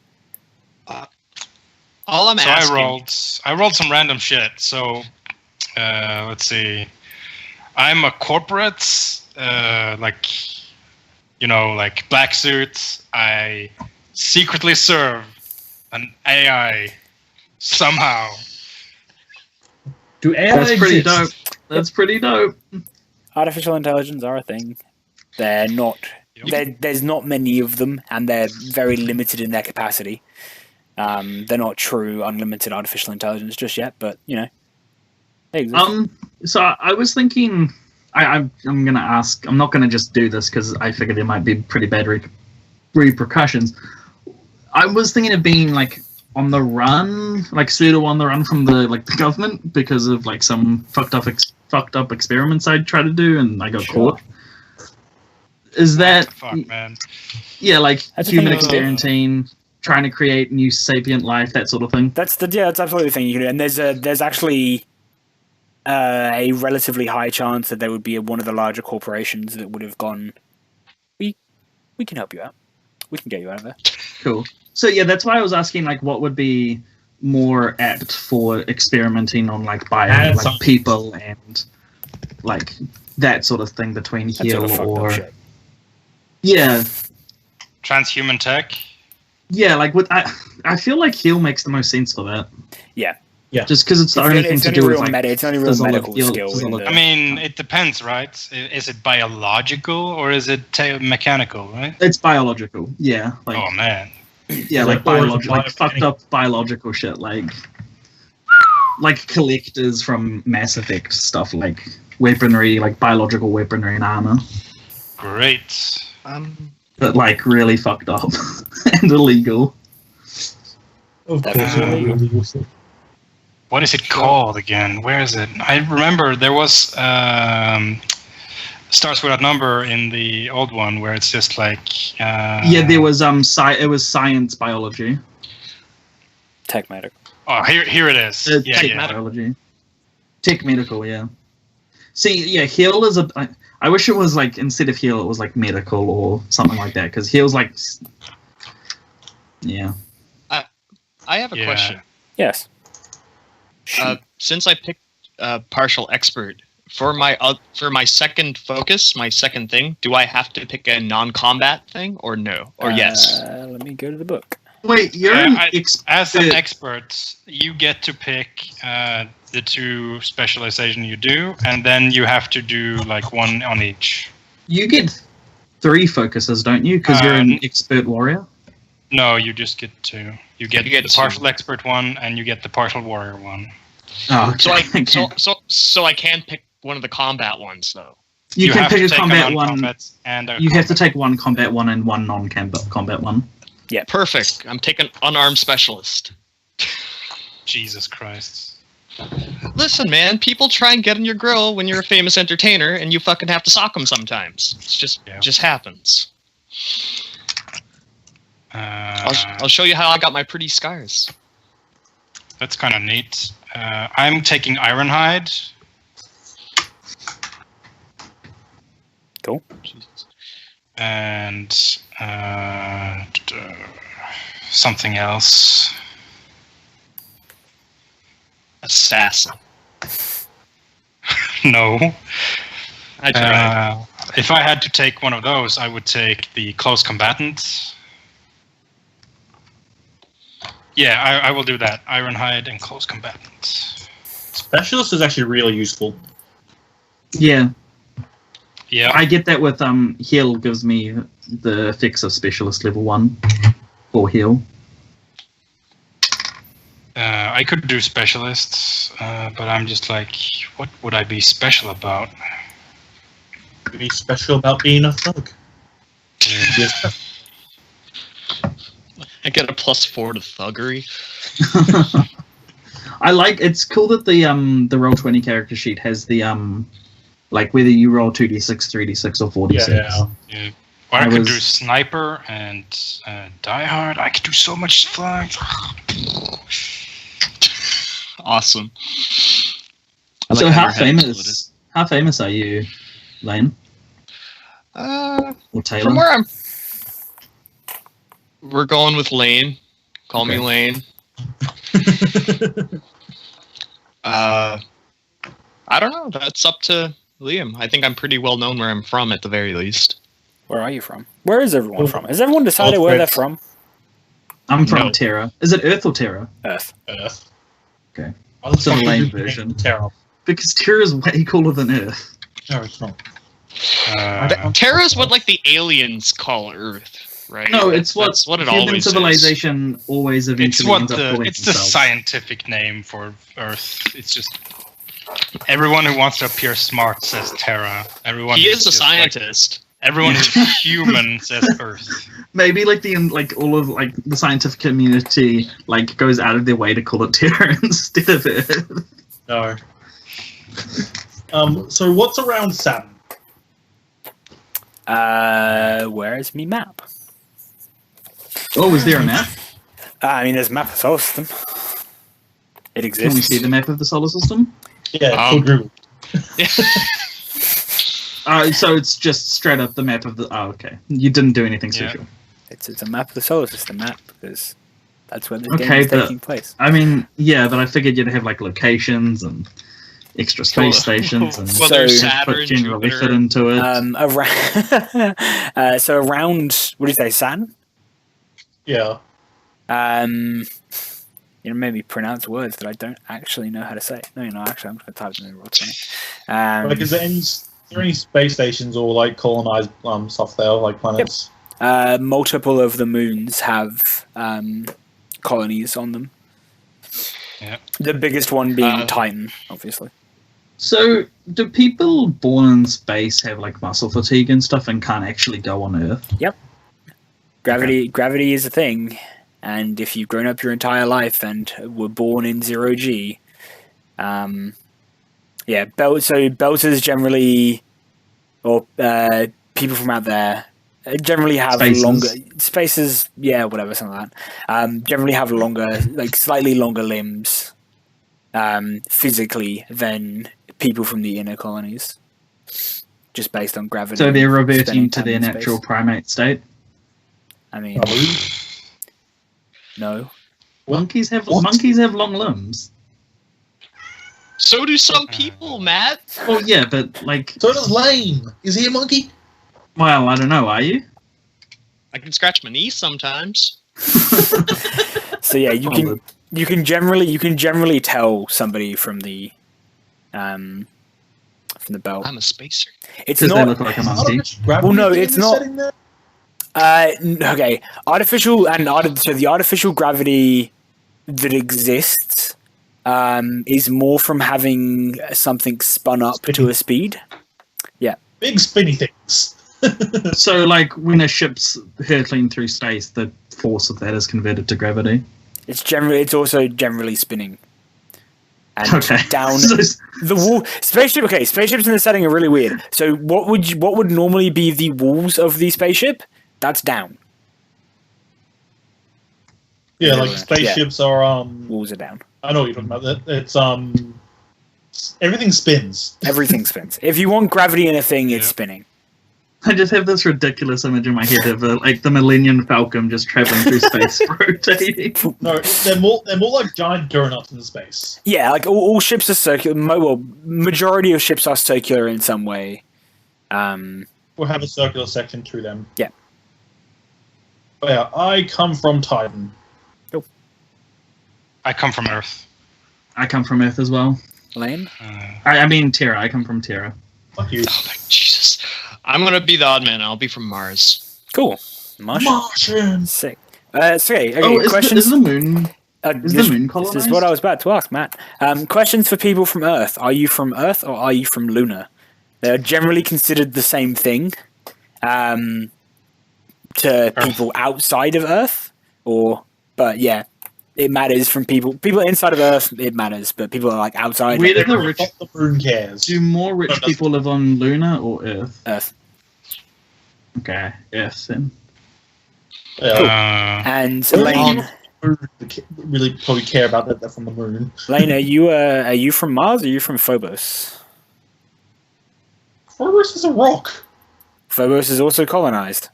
All I'm So asking. I rolled some random shit. So let's see. I'm a corporate, like black suit. I secretly serve an AI somehow. Do AI That's pretty dope. exist? That's pretty dope. Artificial intelligence are a thing. They're not. There's not many of them, and they're very limited in their capacity. They're not true unlimited artificial intelligence just yet, but they exist. So I was thinking, I'm gonna ask. I'm not gonna just do this because I figure there might be pretty bad repercussions. I was thinking of being like on the run, like pseudo on the run from the government because of like some fucked up experiments I tried to do and I got caught. Is that Fuck, man. Yeah, like That's the human thing, experimenting, trying to create new sapient life, that sort of thing. That's absolutely the thing you can do. And there's actually a relatively high chance that there would be one of the larger corporations that would have gone, we can help you out. We can get you out of there. Cool. So yeah, that's why I was asking like what would be more apt for experimenting on like people and like that sort of thing between That heal sort of fucked up or shit. yeah. Transhuman tech. Yeah, like I feel like heal makes the most sense for that. Yeah. Yeah. Just because it's the only thing to do with like it's only real physical medical heal- skill. physical- in the- I mean, it depends, right? Is it biological or is it mechanical, right? It's biological. Yeah. Like Oh man. yeah, like Or is it biological, like fucked up biological shit, like collectors from Mass Effect stuff, like weaponry, like biological weaponry and armor, Great. but like really fucked up and illegal. Of That's course, really- illegal stuff. What is it called again? Where is it? I remember there was Stars Without Number in the old one where it's just like Yeah, there was it was science biology. Tech medical. Oh, here it is. Tech biology. Tech medical, yeah. See, yeah, heal is I wish it was like instead of heal, it was like medical or something like that because heal's like yeah. I have a question. Yes. Since I picked partial expert for my second focus, my second thing, do I have to pick a non-combat thing or no? Or yes? Let me go to the book. Wait, you're an as an expert, you get to pick the two specialization you do, and then you have to do like one on each. You get 3 focuses, don't you? Because you're an expert warrior. No, you just get 2. You get get the 2. partial expert one, and you get the partial warrior one. Oh, So okay. so I can pick one of the combat ones though. you can have pick to a take combat one. non-combat and a You have to combat. take one combat one and one non-combat one. Perfect. I'm taking unarmed specialist. Jesus Christ. Listen, man, people try and get in your grill when you're a famous entertainer, and you fucking have to sock them sometimes. It's just happens. I'll show you how I got my pretty scars. That's kind of neat. I'm taking Ironhide. Cool. And something else. Assassin. No. I tried. If I had to take one of those, I would take the close combatant. Yeah, I will do that. Ironhide and close combatant. Specialist is actually really useful. Yeah, Yeah. I get that with heal gives me the effects of specialist level 1 for heal. I could do specialists, but I'm just like, what would I be special about? Be special about being a thug. Yes. I get a +4 to thuggery. I like it's cool that the Roll20 character sheet has the like whether you roll 2d6, 3d6, or 4d6. Yeah. Or I I could was- do sniper and die hard. I could do so much fun. Awesome. So how famous are you, Layne or Taylor? From where we're going with Layne. Call me Okay. Layne. I don't know. That's up to Liam. I think I'm pretty well known where I'm from, at the very least. Where are you from? Where is everyone from? Has everyone decided where they're from? I'm from No. Terra. Is it Earth or Terra? Earth. Earth. Okay. Why the So fuck lame would you version. name Terra? Because Terra is way cooler than Earth. No, it's not. Terra's what like the aliens call Earth, right? No, That's what it human always civilization always It's eventually what ends up calling it's the themselves. scientific name for Earth. It's just Everyone who wants to appear smart says Terra. Everyone He who's is a just, scientist. everyone who's human says Earth. Maybe like all of like the scientific community like goes out of their way to call it Terra instead of Earth. No. So what's around Saturn? Where is me map? Oh, is there a map? I mean, there's a map of the solar system. It exists. Can we see the map of the solar system? Yeah, for Google. So it's just straight up the map of the. Oh, okay. You didn't do anything Yeah. special. It's a map of the solar system map because that's where the game Okay, is but taking place. I mean, yeah, but I figured you'd have like locations and extra space stations and Well, there's So- Saturn, put general Jupiter. effort into it. Around, so around, what do you say, Saturn? Yeah. You know, maybe pronounce words that I don't actually know how to say. No, actually, I'm going to type them in real quick. Like, is there any space stations or like colonized stuff there, like planets? Multiple of the moons have colonies on them. Yeah. The biggest one being Uh, Titan, obviously. So, do people born in space have like muscle fatigue and stuff and can't actually go on Earth? Gravity is a thing, and if you've grown up your entire life and were born in 0G, belters generally, or people from out there, generally have Spaces. longer spaces. Yeah, whatever, something like that. Generally have longer, like slightly longer limbs, physically than people from the inner colonies, just based on gravity. So they're and reverting spending to time their in natural space. primate state. I mean, no. Monkeys have What? long limbs. So do some people, Matt. Well, yeah, but like, So does Layne. Is he a monkey? well, I don't know. Are you? I can scratch my knee sometimes. So yeah, you can generally tell somebody from the belt. I'm a spacer. It's Because they not look like a Not monkey. much gravity Well, no, in it's this not- setting there? okay. So the artificial gravity that exists is more from having something spun up to a speed. Big spinny things. So, like, when a ship's hurtling through space, the force of that is converted to gravity. It's also generally spinning. And Okay. down So, the wall spaceship. Okay, spaceships in the setting are really weird. So what would normally be the walls of the spaceship? That's down. Yeah, Yeah. like spaceships are Walls are down. I know what you're talking about. It's everything spins. Everything spins. If you want gravity in a thing, it's Yeah. spinning. I just have this ridiculous image in my head of like the Millennium Falcon just traveling through space, rotating. No, they're more like giant donuts in space. Yeah, like all ships are circular. Majority of ships are circular in some way. Or have a circular section to them. Yeah. But yeah, I come from Titan. I come from Earth. I come from Earth as well. Layne? I mean Terra. I come from Terra. Fuck you. Oh my Jesus! I'm gonna be the odd man. I'll be from Mars. Cool. Martian. Martian. Sick. Okay, Oh, is questions. the moon? Is the moon This colonized? is what I was about to ask, Matt. Questions for people from Earth. Are you from Earth or are you from Luna? They're generally considered the same thing to people outside of Earth. But yeah, it matters from people inside of Earth. It matters, but people are like outside Where of did the rich? The moon cares. Do more rich people live on Luna or Earth? Earth. Okay, Earth then. Yeah. And Moon Layne, really probably care about that. They're from the moon. Layne, are you from Mars or are you from Phobos? Phobos is a rock. Phobos is also colonized.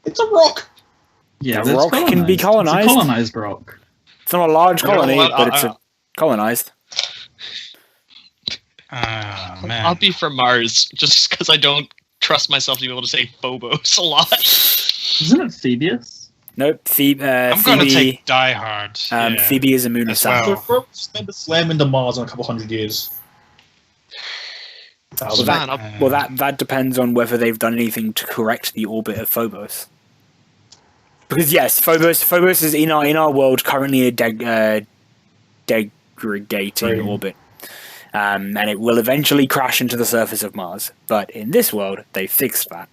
It's a rock. Yeah, A that's rock can be colonized. It's a colonized rock. It's not a large You know colony, what? but it's colonized. Man. I'll be from Mars just because I don't trust myself to be able to say Phobos a lot. Isn't it Phoebus? Nope. I'm going to Phoebe. take Die Hard. Yeah. Phoebe is a moon of As Saturn. well. So Phobos spent a slam into Mars in a couple hundred years. Well, Fine, that depends on whether they've done anything to correct the orbit of Phobos. Because yes, Phobos is in our world currently a degrading Right. orbit. and it will eventually crash into the surface of Mars. But in this world, they fixed that.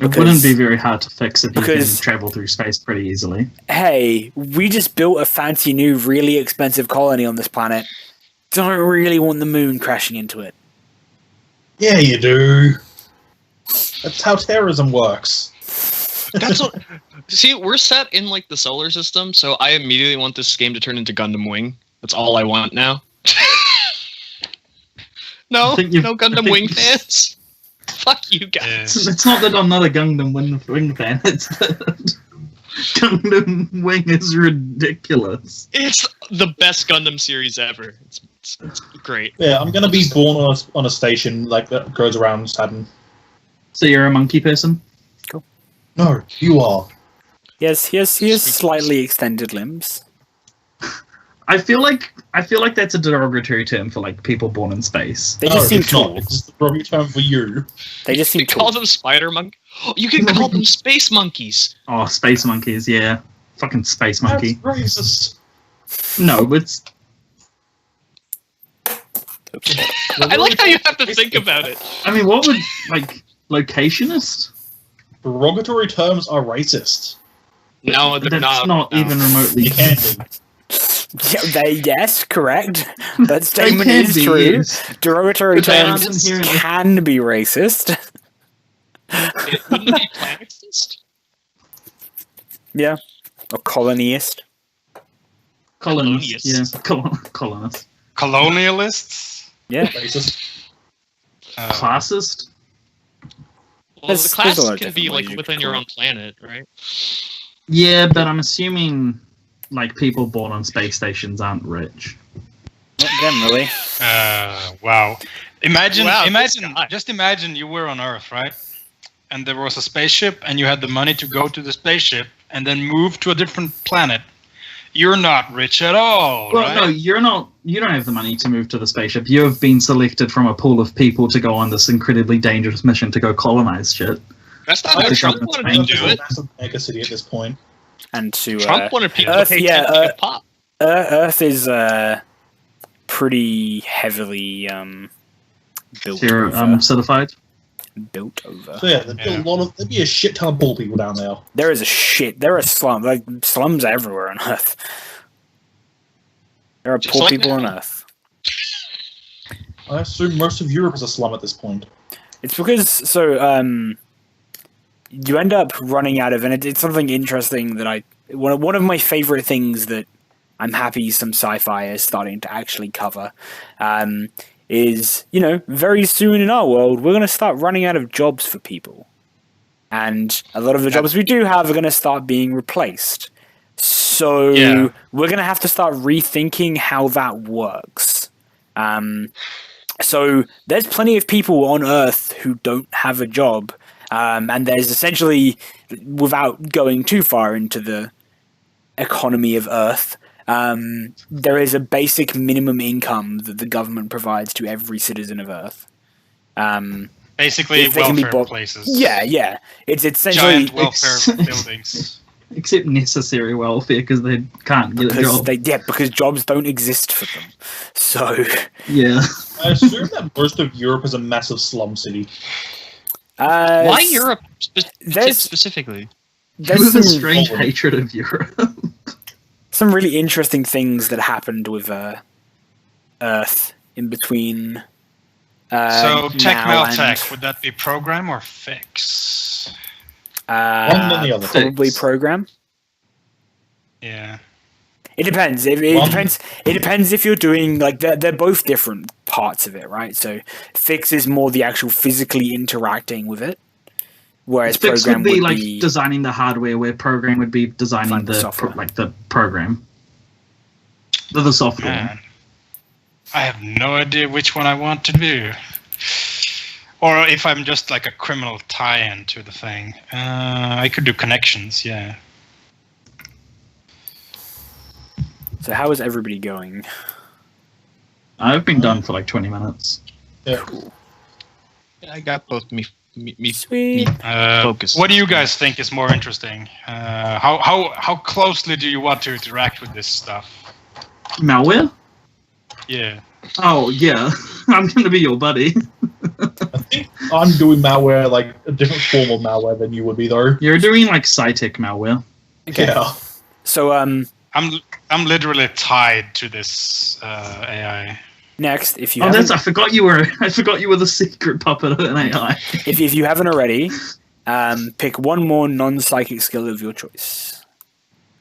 It wouldn't be very hard to fix if you can travel through space pretty easily. Hey, we just built a fancy new, really expensive colony on this planet. Don't really want the moon crashing into it. Yeah, you do. That's how terrorism works. That's what. See, we're set in like the solar system, so I immediately want this game to turn into Gundam Wing. That's all I want now. No Gundam Wing fans. Fuck you guys. It's not that I'm not a Gundam Wing fan. It's that Gundam Wing is ridiculous. It's the best Gundam series ever. It's great. Yeah, I'm gonna be born on a station like that goes around Saturn. So you're a monkey person? Cool. No, you are. Yes, he has slightly extended limbs. I feel like that's a derogatory term for like people born in space. They just seem tall. It's the derogatory term for you. They just seem you call them spider monkeys. You can call them space monkeys. Oh, space monkeys, yeah. Fucking space monkey. That's racist. No, it's... I like how you have to think about it. I mean, what would, like, locationist? Derogatory terms are racist. No, they're That's not. even remotely... You can be. Yes, correct. That statement is true. Used. Derogatory terms Inherently- can be racist. Wouldn't it be planetist? Yeah. Or colonyist. Colonists. Yeah, colonists. Colonialists? Yeah. Racist. Classist? Well, There's the a lot classes of can be different ways like you within could your call own planet, right? Yeah, but I'm assuming, like, people born on space stations aren't rich. Not generally. Wow. Imagine, Wow, this guy. just imagine you were on Earth, right? And there was a spaceship, and you had the money to go to the spaceship and then move to a different planet. You're not rich at all, Well, right? no, you're not. You don't have the money to move to the spaceship. You have been selected from a pool of people to go on this incredibly dangerous mission to go colonize shit. That's not how Trump wanted to do it. Massive mega city at this point. And to Trump wanted people Earth, to pay yeah, 10 to pop. Earth is pretty heavily built over. Certified. Built over. So yeah, there'd be a shit ton of bull people down there. There are slums, like slums everywhere on Earth. There are Just poor like people that. on Earth. I assume most of Europe is a slum at this point. It's because you end up running out of, and it's something interesting that one of my favorite things that I'm happy some sci-fi is starting to actually cover. Is, very soon in our world, we're going to start running out of jobs for people. And a lot of the jobs we do have are going to start being replaced. So we're going to have to start rethinking how that works. So there's plenty of people on Earth who don't have a job. And there's essentially, without going too far into the economy of Earth, there is a basic minimum income that the government provides to every citizen of Earth. Basically, if they can be welfare places. Yeah. It's essentially Giant welfare buildings. Except necessary welfare because they can't get a job. Because jobs don't exist for them. So Yeah. I assume that most of Europe is a massive slum city. Why Europe there's- specifically? there's With a some, strange hatred of Europe. some really interesting things that happened with Earth in between. So, Tech now Meltech, would that be program or fix? One than the other. Probably program. Yeah. It depends. It depends if you're doing they're both different parts of it, right? So fix is more the actual physically interacting with it, whereas Fix program would be like designing the hardware, where program would be designing Like the the software. the program, the software. Man. I have no idea which one I want to do. Or if I'm just like a criminal tie-in to the thing. I could do connections, yeah. So how is everybody going? I've been done for like 20 minutes. Yeah. I got both me Sweet. focused. What do you guys think is more interesting? How closely do you want to interact with this stuff? Malware? Yeah. Oh yeah, I'm gonna be your buddy. I think I'm doing malware, like a different form of malware than you would be, though. You're doing like Cytec malware. Okay. Yeah. So I'm literally tied to this AI. next, if you Oh, haven't, I forgot you were the secret puppet of an AI. if you haven't already, pick one more non-psychic skill of your choice.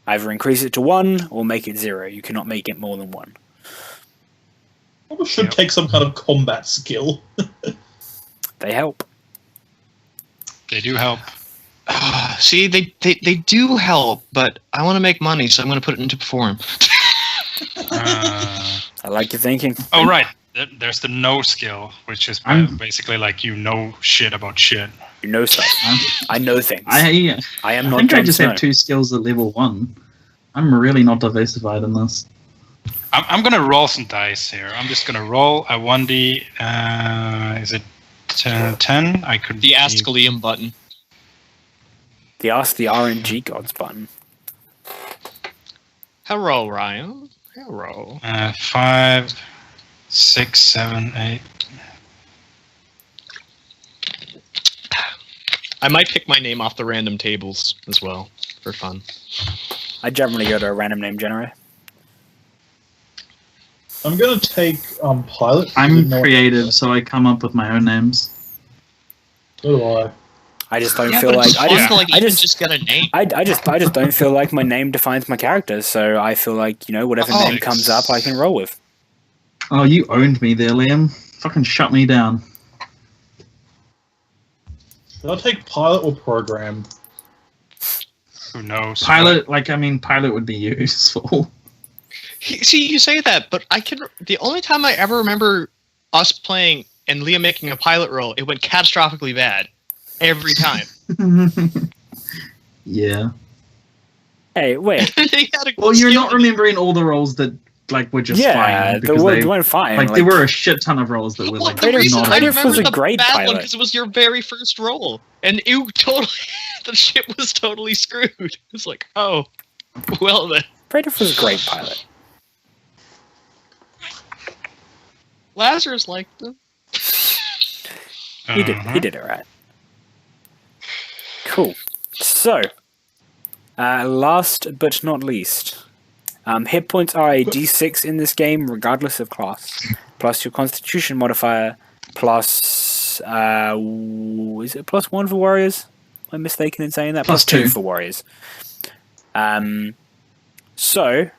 Either increase it to 1 or make it 0. You cannot make it more than 1. Probably should take some kind of combat skill. They help. They do help. See, they do help, but I want to make money, so I'm going to put it into form. I like your thinking. Oh, right. There's the know skill, which is basically like you know shit about shit. You know stuff. I know things. I am I not. think I Jon just Snow. have 2 skills at level 1. I'm really not diversified in this. I'm gonna roll some dice here. I'm just gonna roll a 1d. Is it 10? I could. The Ask Liam button. The Ask the RNG Gods button. Hello, Ryan. Hello. 5, 6, 7, 8. I might pick my name off the random tables as well, for fun. I generally go to a random name generator. I'm gonna take pilot. I'm creative, so I come up with my own names. So do I. I just don't Yeah, feel but like it's I fun just to, like, I even just get a name. I just don't feel like my name defines my character. So I feel like whatever Oh, name comes up, I can roll with. Oh, you owned me there, Liam. Fucking shut me down. Should I take pilot or program? Who knows? Pilot would be useful. See, you say that, but the only time I ever remember us playing and Liam making a pilot roll, it went catastrophically bad. Every time. Yeah. Hey, wait. They had a Well, you're skill- not remembering all the rolls that were just Yeah, fine. the Because one they, went fine. like, there were a shit ton of rolls that were Well, like the reason not I Radius remember was a the great bad one pilot. because it was your very first roll, and you totally the ship was totally screwed. It's like, oh, well then. Praetor was a great pilot. Lazarus liked them. He did it right. Cool. So, last but not least, hit points are a d6 in this game, regardless of class, plus your Constitution modifier, plus is it +1 for warriors? Am I mistaken in saying that? Plus +2 2 for warriors. So,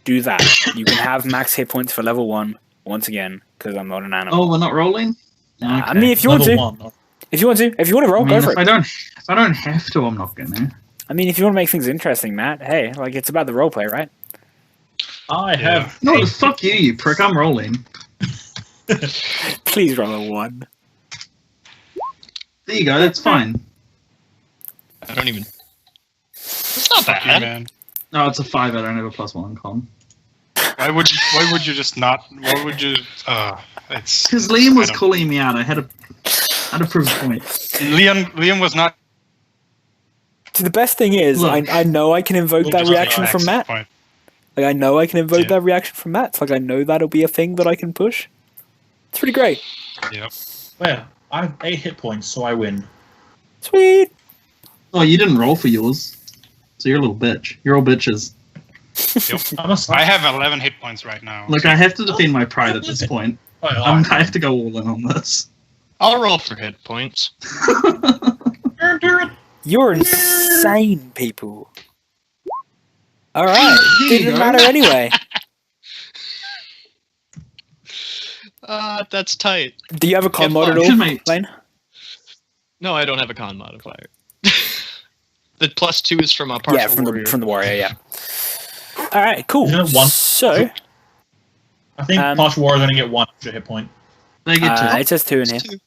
do that. You can have max hit points for level 1 once again, because I'm not an animal. Oh, we're not rolling? I mean, if you want to, Level 1. if you want to roll, I go mean, for if it. I don't have to, I'm not gonna. I mean, if you want to make things interesting, Matt, hey, like it's about the roleplay, right? I have. No, fuck you, you prick. I'm rolling. Please roll a 1. There you go. That's fine. I don't even. It's not Fuck you, bad. man. No, it's a 5. I don't have a +1 con. Why would you just not? Why would you? It's Because Liam was I don't- calling me out. I had to prove a point. Liam was not. So the best thing is, Look. I know I can invoke that Just reaction from Matt. Point. Like I know I can invoke Yeah. that reaction from Matt. So, like I know that'll be a thing that I can push. It's pretty great. Yep. Well, I have 8 hit points, so I win. Sweet. Oh, you didn't roll for yours. So you're a little bitch. You're all bitches. I'm a I have 11 hit points right now. Look, I have to defend my pride at this point. I have to go all in on this. I'll roll for hit points. You're insane, people. All right. Here you Didn't go. matter anyway. That's tight. Do you have a con Yeah, mod at fine. all, Should make- Layne? No, I don't have a con modifier. The +2 is from a partial Yeah, from warrior. the warrior. Yeah. All right. Cool. You have one. So I think Um, partial warriors only get 1 extra hit point. They get to. it says 2 in here. Two.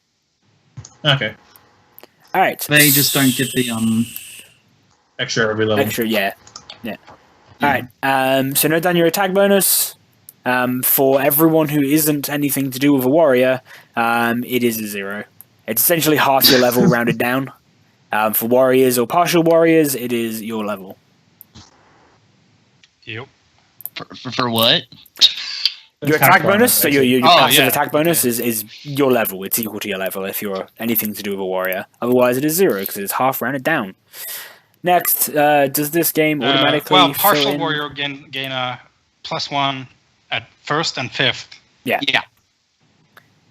Okay. All right. They just don't get the Extra every level. Extra, yeah. All right. So note down your attack bonus. For everyone who isn't anything to do with a warrior, it is a 0. It's essentially half your level rounded down. For warriors or partial warriors, it is your level. Yep. For what? Your attack bonus, so your Oh, passive yeah. attack bonus is your level. It's equal to your level if you're anything to do with a warrior. Otherwise, it is 0 because it's half rounded down. Next, does this game automatically well, fill partial in? warrior gain a +1 at 1st and 5th. Yeah.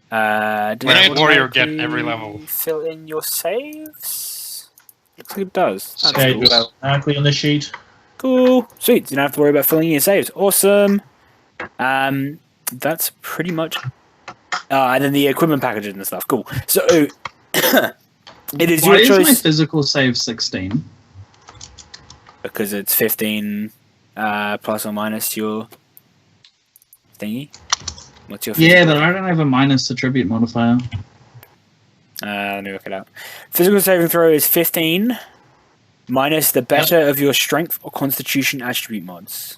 Does When it a warrior get automatically every level. fill in your saves? Looks like it does. That's Okay, cool. do that automatically on the sheet. Cool. Sweet. You don't have to worry about filling in your saves. Awesome. That's pretty much. And then the equipment packages and stuff. Cool. So it is Why your is my choice physical save 16? because it's 15 plus or minus your thingy. What's your? Yeah, but I don't have a minus attribute modifier. Let me work it out. Physical saving throw is 15 minus the better of your strength or constitution attribute mods.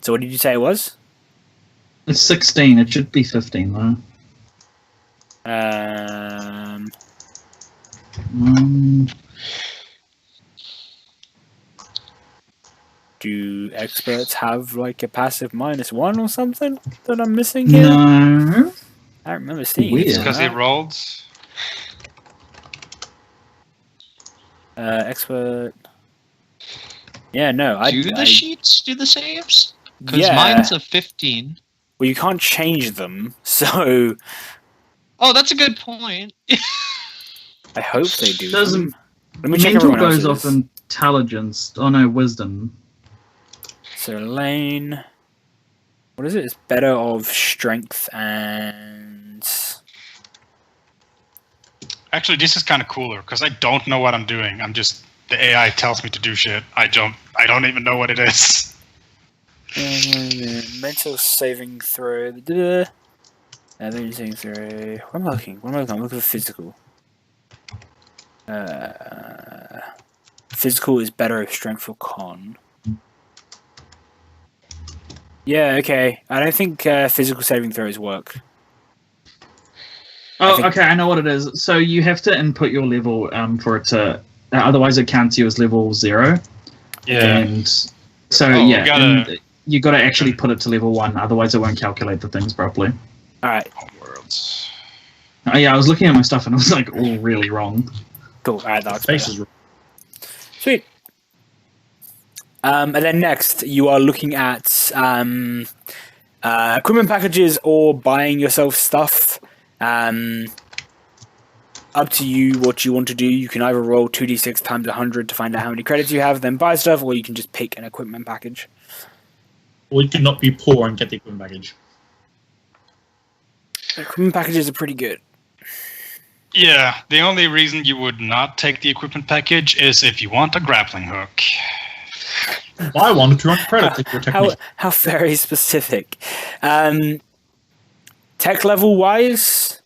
So what did you say it was? It's 16. It should be 15 though. Do experts have like a passive -1 or something that I'm missing here? No. I don't remember seeing Weird. it. Because he rolled. Expert. Yeah, no. Do the sheets do the saves? Because Yeah. mine's a 15. Well, you can't change them, so Oh, that's a good point. I hope they do. Doesn't them. Let me check mental everyone goes else's. off intelligence? Oh no, wisdom. So Layne, what is it? It's better of strength and Actually, this is kind of cooler because I don't know what I'm doing. I'm just the AI tells me to do shit. I don't even know what it is. mental saving throw. Mental saving throw. What am I looking? I'm looking for physical. Physical is better of strength or con. Yeah, okay. I don't think physical saving throws work. Oh, think- okay, I know what it is. So you have to input your level for it to. Otherwise, it counts you as level 0. Yeah. And so Oh, yeah, you gotta- you got to actually put it to level 1. Otherwise, it won't calculate the things properly. Alright, Worlds. Oh, yeah, I was looking at my stuff and it was like all really wrong. cool. Alright, that's Face better. is Sweet. And then next, you are looking at equipment packages or buying yourself stuff. Up to you what you want to do. You can either roll 2d6 times 100 to find out how many credits you have, then buy stuff, or you can just pick an equipment package. Or you could not be poor and get the equipment package. Equipment packages are pretty good. Yeah, the only reason you would not take the equipment package is if you want a grappling hook. Buy one with 200 credits if you're a technician. How very specific. Tech level wise,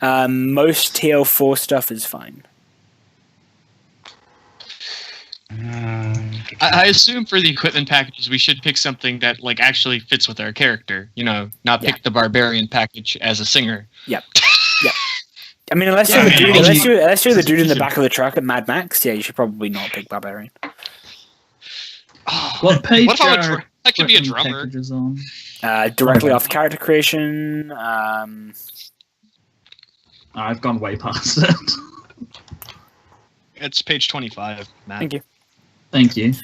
most TL4 stuff is fine. I assume for the equipment packages, we should pick something that like actually fits with our character. You know, not pick the barbarian package as a singer. Yep. I mean, unless Yeah, you're I the mean, dude, also- unless you're the dude in the back of the truck at Mad Max, yeah, you should probably not pick barbarian. What page What if I'm a are dr- I could be a equipment drummer. packages on? Directly after character creation. I've gone way past it. It's page 25, Matt. Thank you. Thank you.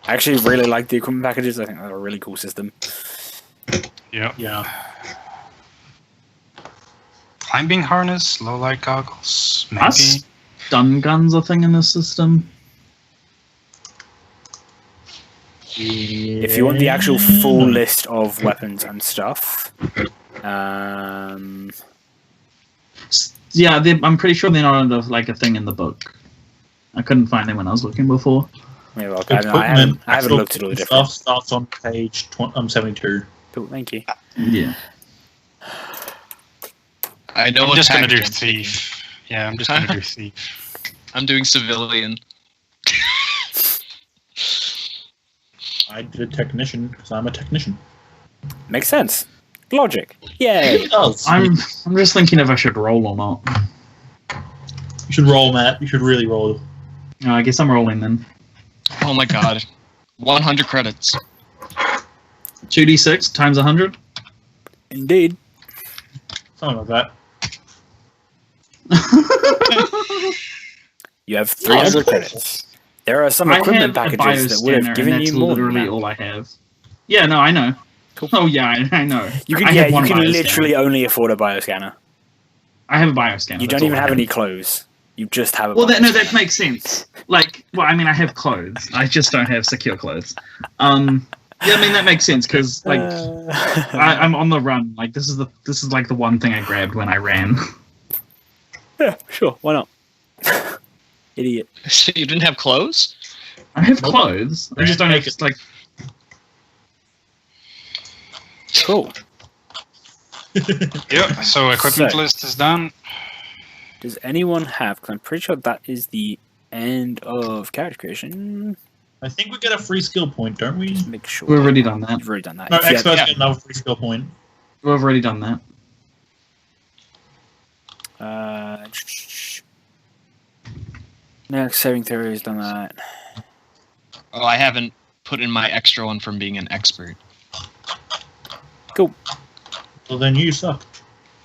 I actually really like the equipment packages. I think they're a really cool system. Yep. Yeah. Climbing harness, low light goggles, maybe. Are stun guns a thing in this system? If you want the actual full list of weapons and stuff, Yeah, I'm pretty sure they're not like a thing in the book. I couldn't find them when I was looking before. maybe I haven't looked at all the different. Stuff starts on page 72. Cool, thank you. Yeah. I know I'm what just gonna do package I'm taking. thief. Yeah, I'm just gonna do thief. I'm doing civilian. I did a technician because I'm a technician. Makes sense. Logic. Yay. It does. I'm just thinking if I should roll or not. You should roll, Matt. You should really roll. I guess I'm rolling then. Oh my god. 100 credits. 2d6 times 100. Indeed. Something like that. You have 300 credits. There are some equipment packages that would have given you more than literally that. all I have. Yeah, no, I know. Cool. Oh yeah, I know. You I can, have you one can bioscanner. literally only afford a bioscanner. I have a bioscanner. You that's don't all even I have any clothes. You just have a Well, bioscanner. that makes sense. Like, well, I mean, I have clothes. I just don't have secure clothes. Yeah, I mean that makes sense because like I'm on the run. Like this is like the one thing I grabbed when I ran. Yeah, sure. Why not? Idiot. So you didn't have clothes? I have clothes. I just don't have like. Cool. Yep. So equipment So- list is done. Does anyone have? Because I'm pretty sure that is the end of character creation. I think we get a free skill point, don't we? Just make sure. We've already done that. You've already done that. No, If you experts have- get another free skill point. We've already done that. Next saving throw has done that. Oh, I haven't put in my extra one from being an expert. Cool. Well, then you suck.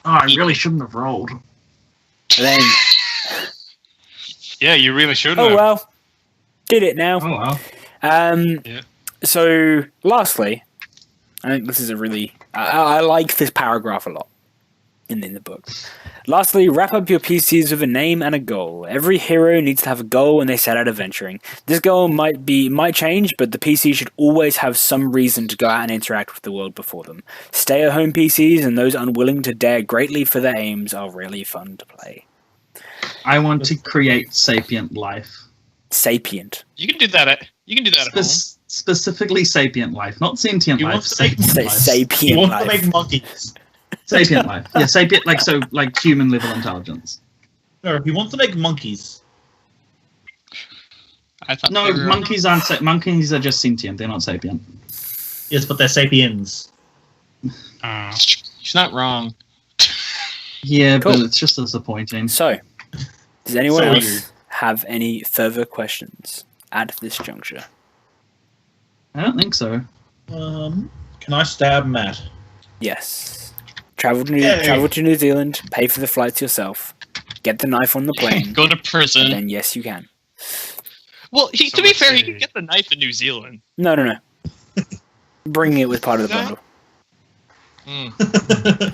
Oh, I really shouldn't have rolled. And then, Yeah, you really should. oh have. well, did it now. Oh well. Yeah. So, lastly, I think this is a really... I like this paragraph a lot in the book. Lastly, wrap up your PCs with a name and a goal. Every hero needs to have a goal when they set out adventuring. This goal might change, but the PC should always have some reason to go out and interact with the world before them. Stay-at-home PCs and those unwilling to dare greatly for their aims are really fun to play. I want to create sapient life. Sapient. You can do that at home. Specifically sapient life, not sentient He life. wants to make Sapient life. He Sapient wants to life. make monkeys. Sapient life. Yeah, sapient like human level intelligence. No, he wants to make monkeys. I thought No, they were- monkeys aren't. Monkeys are just sentient. They're not sapient. Yes, but they're sapiens. She's not wrong. Yeah, Cool. but it's just disappointing. So, does anyone So else weird. have any further questions at this juncture? I don't think so. Can I stab Matt? Yes. Travel to Yay. New Zealand, pay for the flights yourself, get the knife on the plane, Go to and prison. then yes, you can. Well, So to be let's fair, he see. can get the knife in New Zealand. No. Bringing it with part of the No. bundle. Mm.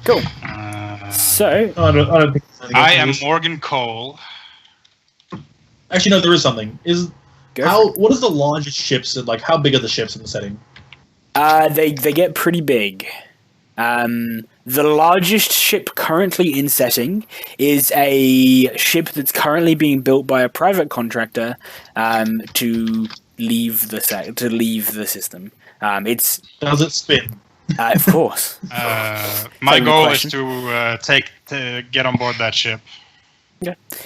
Cool. So, I don't think there's anything I else am to this. Morgan Cole. Actually, no, there is something. go What is the largest ships? Like, how big are the ships in the setting? they get pretty big. The largest ship currently in setting is a ship that's currently being built by a private contractor to leave the system. It's Does it spin? of course. My Same goal question. is to get on board that ship.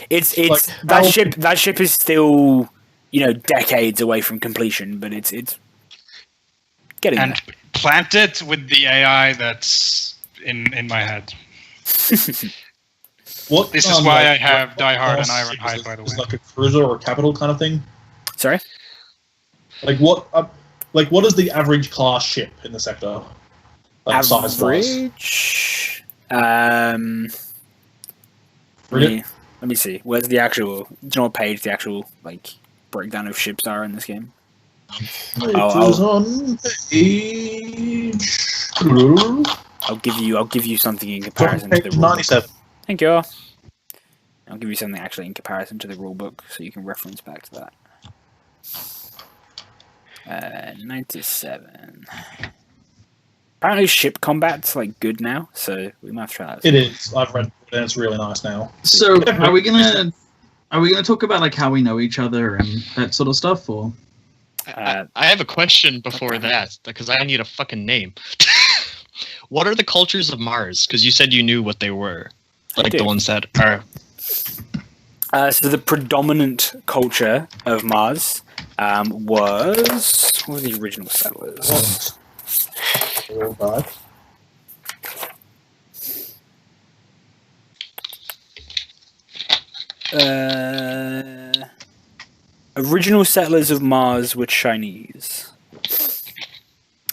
It's Like, that how- ship is still decades away from completion, but it's getting And plant it with the AI that's in my head. What? This is why I like, have what Die Hard and class Iron ship Hide, is by the it? Is way. it like a cruiser or a capital kind of thing? Sorry. Like what? What is the average class ship in the sector? Like size wise. Average. Frigate? Let me see. Where's the actual? Do you know what page the actual breakdown of ships are in this game? It is on page. I'll give you something in comparison to the Page rule book. 97. Thank you. I'll give you something actually in comparison to the rule book, so you can reference back to that. 97. Apparently, ship combat's good now, so we might have to try that. It is. I've read it and it's really nice now. So, are we gonna talk about how we know each other and that sort of stuff, or? I have a question before that because I need a fucking name. What are the cultures of Mars? Because you said you knew what they were, I like do. the ones that are. So the predominant culture of Mars was... What were the original settlers? Right. Original settlers of Mars were Chinese.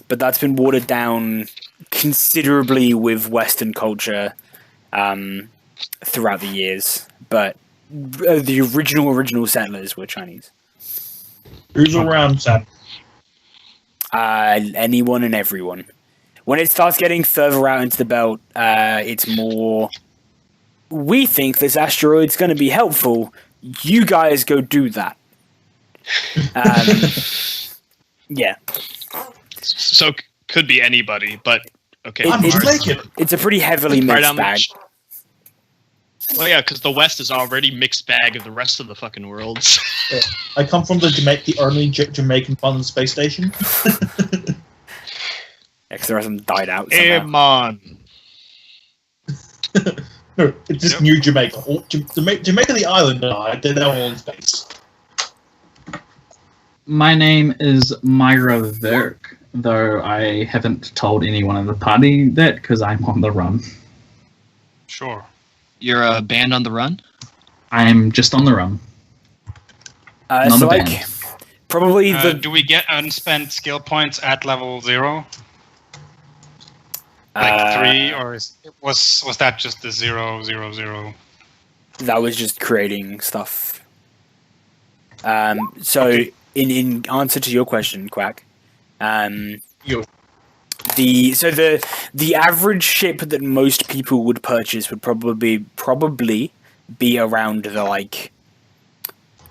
but that's been watered down considerably with Western culture throughout the years. But the original settlers were Chinese. Who's around, Sam? Anyone and everyone. When it starts getting further out into the belt, it's more. We think this asteroid's going to be helpful. You guys go do that. Yeah. So could be anybody, but okay. It's a pretty heavily mixed bag. Well, yeah, because the West is already mixed bag of the rest of the fucking world. Yeah. I come from the only Jamaican fun space station. Because the rest of them died out. Come on. No, it's just New Jamaica. Jamaica the island died, they're now all in space. My name is Myra Verk, though I haven't told anyone in the party that because I'm on the run. Sure. You're a band on the run? I'm just on the run. So like, probably do we get unspent skill points at level 0? Like 3, or was that just the 0, 0, 0? That was just creating stuff. So in answer to your question, Kwak, the average ship that most people would purchase would probably be around the like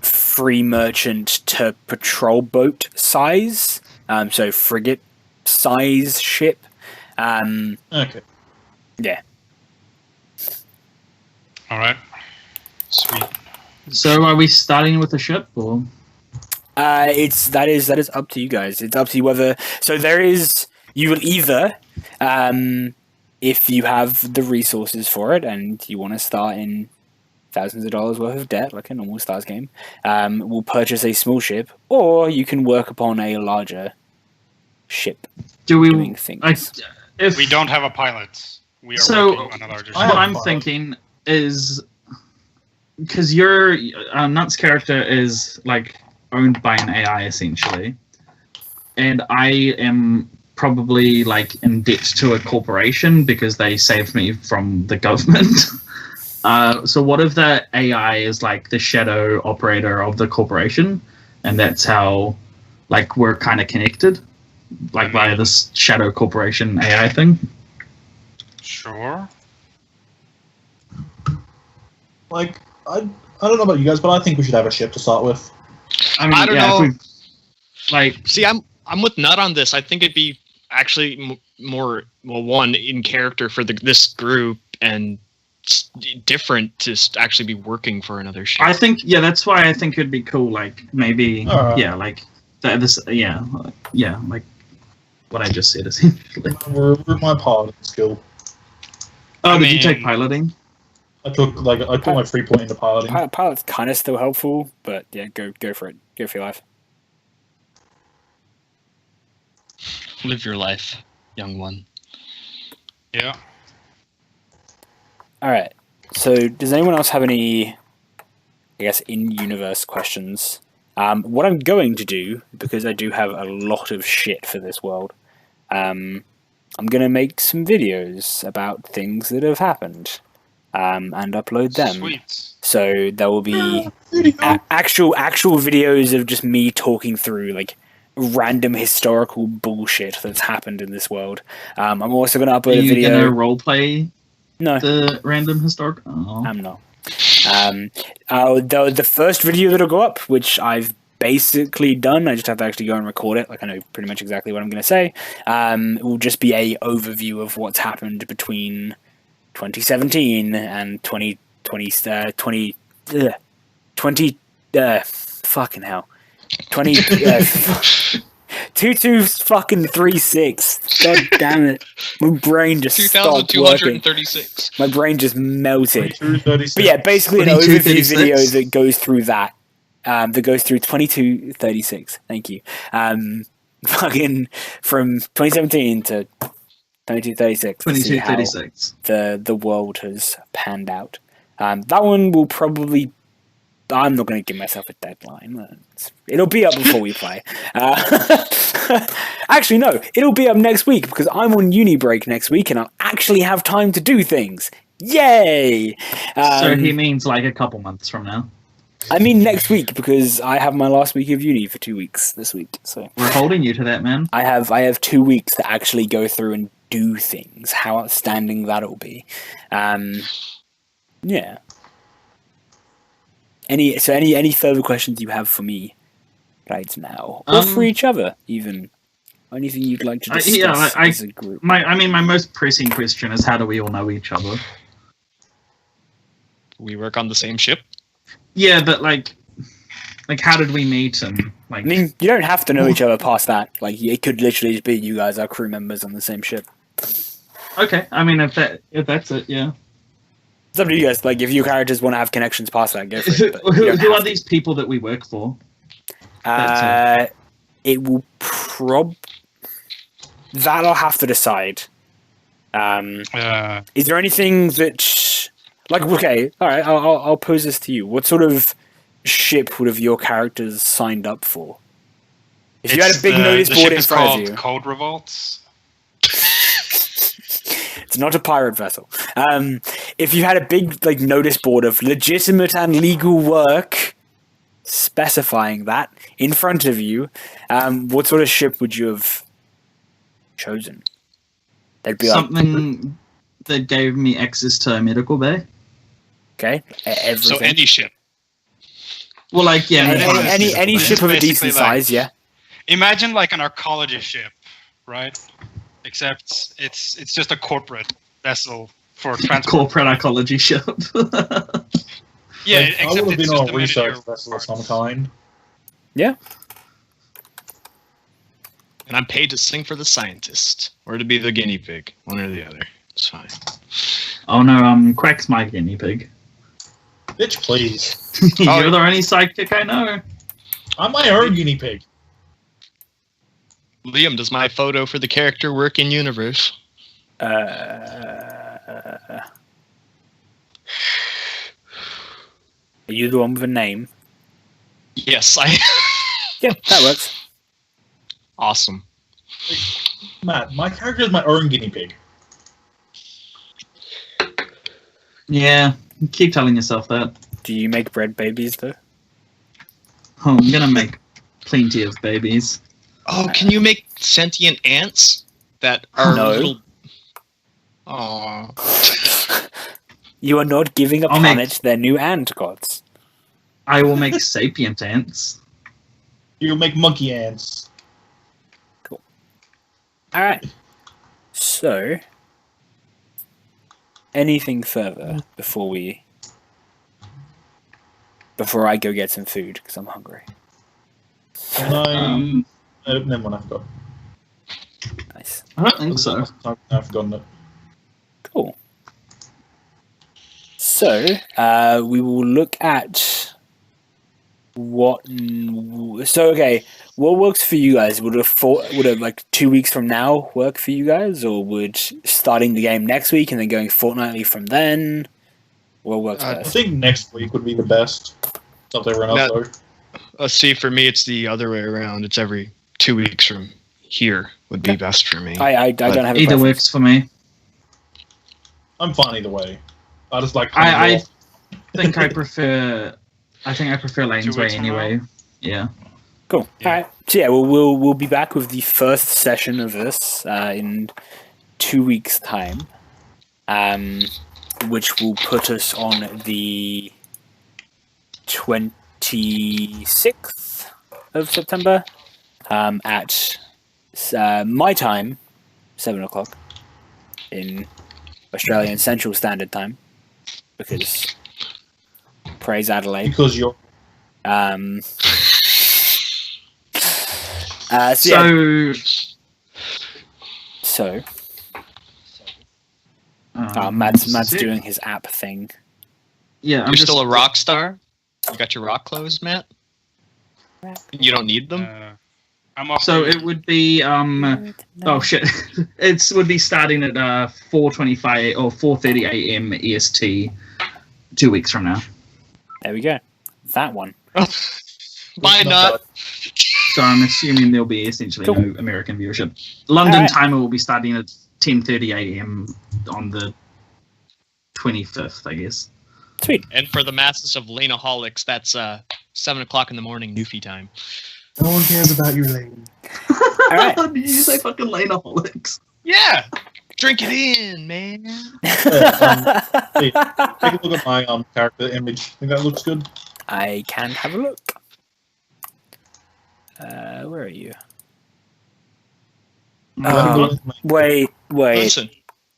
free merchant to patrol boat size, so frigate size ship. Okay. Yeah. All right. Sweet. So are we starting with a ship or? That is up to you guys. It's up to you whether. So you will either, if you have the resources for it and you want to start in thousands of dollars worth of debt, like a normal Stars game, will purchase a small ship, or you can work upon a larger ship. Doing things. If we don't have a pilot. We are so, working on a larger ship. what I'm thinking is because your Knut's character is like owned by an AI essentially, and I am probably like in debt to a corporation because they saved me from the government. So what if the AI is like the shadow operator of the corporation, and that's how like we're kind of connected, like via this shadow corporation AI thing? Sure. Like, I don't know about you guys, but I think we should have a ship to start with. I mean, I don't know. Like, I'm with Nut on this. I think it'd be actually more one in character for this group and different to actually be working for another ship. I think that's why I think it'd be cool. Like maybe like this like what I just said essentially. We're my piloting skill. Oh, did you take piloting? I put my 3 point into piloting. Pilot's kind of still helpful, but yeah, go for it. Go for your life. Live your life, young one. Yeah. All right. So, does anyone else have any, I guess, in-universe questions? What I'm going to do, because I do have a lot of shit for this world, I'm going to make some videos about things that have happened, and upload them. Sweet. So there will be actual videos of just me talking through like random historical bullshit that's happened in this world. I'm also going to upload a video. Are you going to roleplay? No. The random historical? Oh. I'm not. The first video that'll go up, which I've basically done, I just have to actually go and record it, like I know pretty much exactly what I'm going to say, will just be a overview of what's happened between 2017 and 2020, fucking hell. 2236. God damn it. My brain just stopped working. 2236. My brain just melted. 2236. But yeah, basically an overview 2236. video that goes through that. That goes through 2236. Thank you. Fucking from 2017 to 2236. 2236. The world has panned out. That one will probably I'm not going to give myself a deadline. It'll be up before we play. Actually, no, it'll be up next week because I'm on uni break next week and I'll actually have time to do things. Yay! So he means like a couple months from now. I mean next week because I have my last week of uni for 2 weeks this week. So we're holding you to that, man. I have 2 weeks to actually go through and do things. How outstanding that'll be. Yeah. Any further questions you have for me right now, or for each other, even anything you'd like to discuss as a group? My most pressing question is how do we all know each other? We work on the same ship. Yeah, but like how did we meet and like? I mean, you don't have to know each other past that. Like, it could literally just be you guys are crew members on the same ship. Okay, I mean if that's it, yeah. It's up to you guys. Like, if your characters want to have connections past that, go for it. But who are these people that we work for? It will that I'll have to decide. Is there anything that, like, okay, all right, I'll pose this to you. What sort of ship would have your characters signed up for? If you had a big notice board in front of you, Code Revolts. It's not a pirate vessel. If you had a big notice board of legitimate and legal work specifying that in front of you, what sort of ship would you have chosen? They'd be something that gave me access to a medical bay. Okay, everything. So any ship. Well, like any ship of a decent size, yeah. Imagine like an archaeology ship, right? Except it's just a corporate vessel for transport. Corporate archaeology ship. Yeah, I except would have it's been just on a a research manager vessel of part. some kind. Yeah. And I'm paid to sing for the scientist or to be the guinea pig, one or the other. It's fine. Oh no, Quack's my guinea pig. Bitch, please. You're the only sidekick I know. I'm my own guinea pig. Liam, does my photo for the character work in universe? Are you the one with a name? Yes, I. Yeah, that works. Awesome. Matt, my character is my own guinea pig. Yeah, keep telling yourself that. Do you make bread babies though? Oh, I'm gonna make plenty of babies. Oh, can you make sentient ants that are No. little? Aww. You are not giving a I'll make- planet their new ant gods. I will make sapient ants. You'll make monkey ants. Alright. So, anything further before I go get some food, because I'm hungry. Can I... never mind, I forgot. Nice. I don't think so. I've forgotten it. Cool. So, we will look at what... So, okay, what works for you guys? Would like 2 weeks from now work for you guys? Or would starting the game next week and then going fortnightly from then? What works I best? think next week would be the best. Stuff they run That- upload. See, for me, it's the other way around. It's every 2 weeks from here would be best for me. I don't have a Either preference. works for me. I'm fine either way. I just like... I think I prefer Layne's 2 way weeks from anyway. Yeah. Cool. Yeah. All right. So yeah, we'll be back with the first session of this in 2 weeks' time, which will put us on the 26th of September at my time, 7:00 in Australian Central Standard Time, because praise Adelaide. Because you're... So yeah. Matt's doing his app thing. Yeah, You're still a rock star? You got your rock clothes, Matt? You don't need them? I'm off. So it would be oh shit, it would be starting at 4:25 or 4:30 a.m. EST 2 weeks from now. There we go. that one. Bye, Knut. So I'm assuming there'll be essentially no American viewership. London timer will be starting at 10:30 a.m. on the 25th, I guess. Sweet. And for the masses of Laneaholics, that's 7 o'clock in the morning, Newfie time. No one cares about you, Layne. All right. Did you say fucking Laneaholics? Yeah! Drink it in, man. Hey, take a look at my character image. Think that looks good? I can have a look. Where are you? Wait. Listen,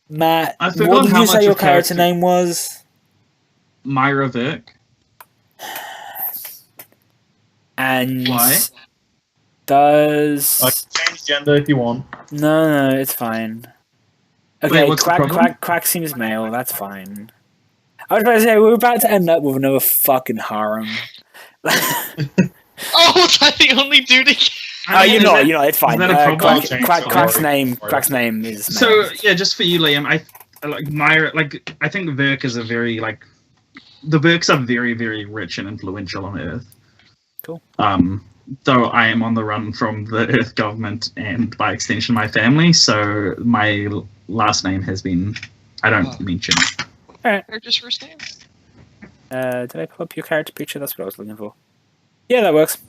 Matt, I forgot what did how you say much your of character character- name was? Myra Virk. And Why? I does... can change gender if you want. No, it's fine. Okay, Wait, what's the problem? Kwak seems male, that's fine. I was about to say, we're about to end up with another fucking harem. oh, was I the only dude again? You're not, it's fine. is that a problem? Kwak's name is So male. yeah, just for you, Liam, I like Myra. Like I think Virk is a very the Virks are very, very rich and influential on Earth. Cool. Though I am on the run from the Earth government and by extension my family, so my last name has been I don't mention it. Character's first name? Did I pull up your character picture? That's what I was looking for. Yeah, that works.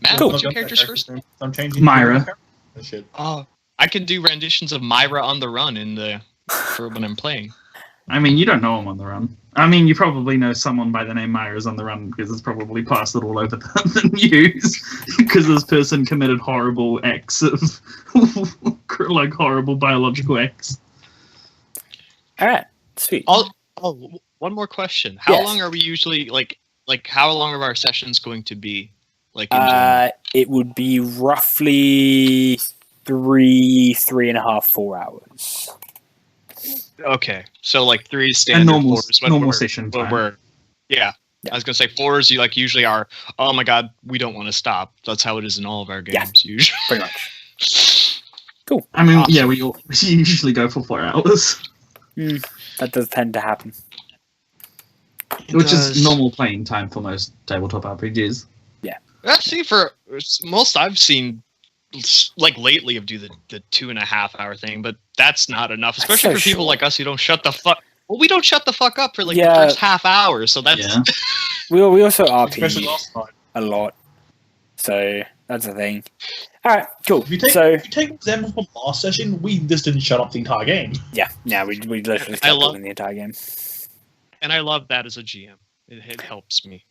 Matt, Cool. what's your character's first name? I'm changing Myra. Shit. Oh, I can do renditions of Myra on the Run for when I'm playing. I mean, you don't know I'm on the run. I mean, you probably know someone by the name Myra's on the run because it's probably plastered all over the news because this person committed horrible acts of like horrible biological acts. All right, sweet. One more question. How Yes. long are we usually like how long are our sessions going to be? Like in general? It would be roughly 3.5, 4 hours. Okay, so like 3 A standard normal, fours when normal we're- session when time. we're- yeah. I was gonna say 4s. You usually are. Oh my god, we don't want to stop. That's how it is in all of our games usually. Pretty much. I mean, Awesome. yeah, we usually go for 4 hours, That does tend to happen. which is normal playing time for most tabletop RPGs. See, for most I've seen, like lately, of do the 2.5 hour thing, but that's not enough, especially so for people short. like us who don't shut the fuck. Well, we don't shut the fuck up for the Yeah. first half hour, so that's Yeah. We also Especially RP last night. a lot, so that's the thing. All right, cool. If you take, So if you take an example from last session, we just didn't shut up the entire game. yeah, we literally I kept love- talking the entire game. and I love that as a GM. It helps me.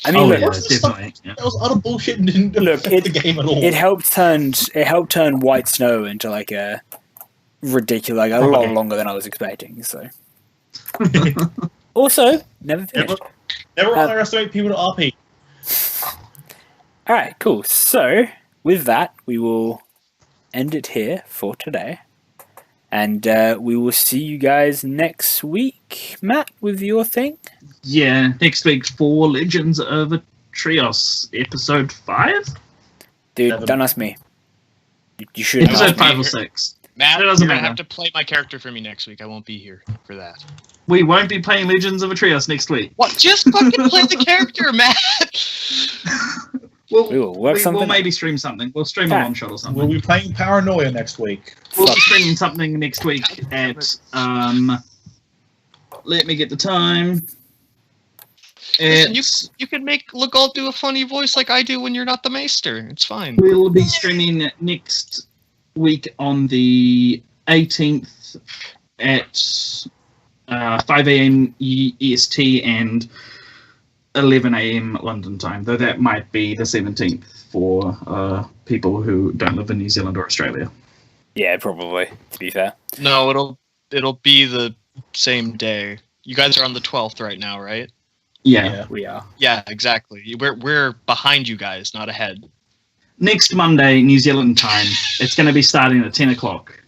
I mean, Oh look, yeah, what's the definitely. Yeah. That was utter bullshit and didn't Look, affect the game at all. it helped turn White Snow into like a ridiculous, like a lot Okay. longer than I was expecting. So also never finished. Never underestimate people to RP. All right, cool. So with that, we will end it here for today, and we will see you guys next week. Matt, with your thing. Yeah, next week for Legends of Trios, episode 5? Dude, 7. don't ask me. You should. Episode ask Episode me. 5 or 6. Matt, It you're doesn't gonna matter. have to play my character for me next week. I won't be here for that. We won't be playing Legends of Trios next week. What? Just fucking play the character, Matt. We will work something We'll out. maybe stream something. We'll stream Yeah. a one shot or something. We'll be playing Paranoia next week. We'll be streaming something next week at let me get the time. Listen, It's, you can make Legault do a funny voice like I do when you're not the maester. It's fine. we'll be streaming next week on the 18th at 5 a.m. EST and 11 a.m. London time, though that might be the 17th for people who don't live in New Zealand or Australia. Yeah, probably. To be fair. No, it'll be the same day. You guys are on the 12th right now, right? Yeah. We are. Yeah, exactly. We're behind you guys, not ahead. Next Monday, New Zealand time, it's going to be starting at 10 o'clock.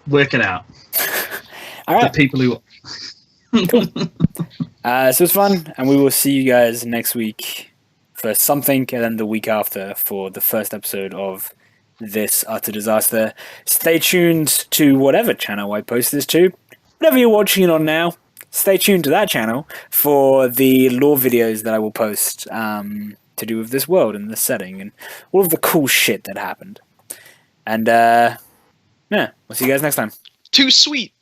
Work it out. All The right. people who... So it's fun, and we will see you guys next week for something, and then the week after for the first episode of this utter disaster. Stay tuned to whatever channel I post this to, whatever you're watching it on now. stay tuned to that channel for the lore videos that I will post to do with this world and this setting and all of the cool shit that happened. And yeah, we'll see you guys next time. Too sweet.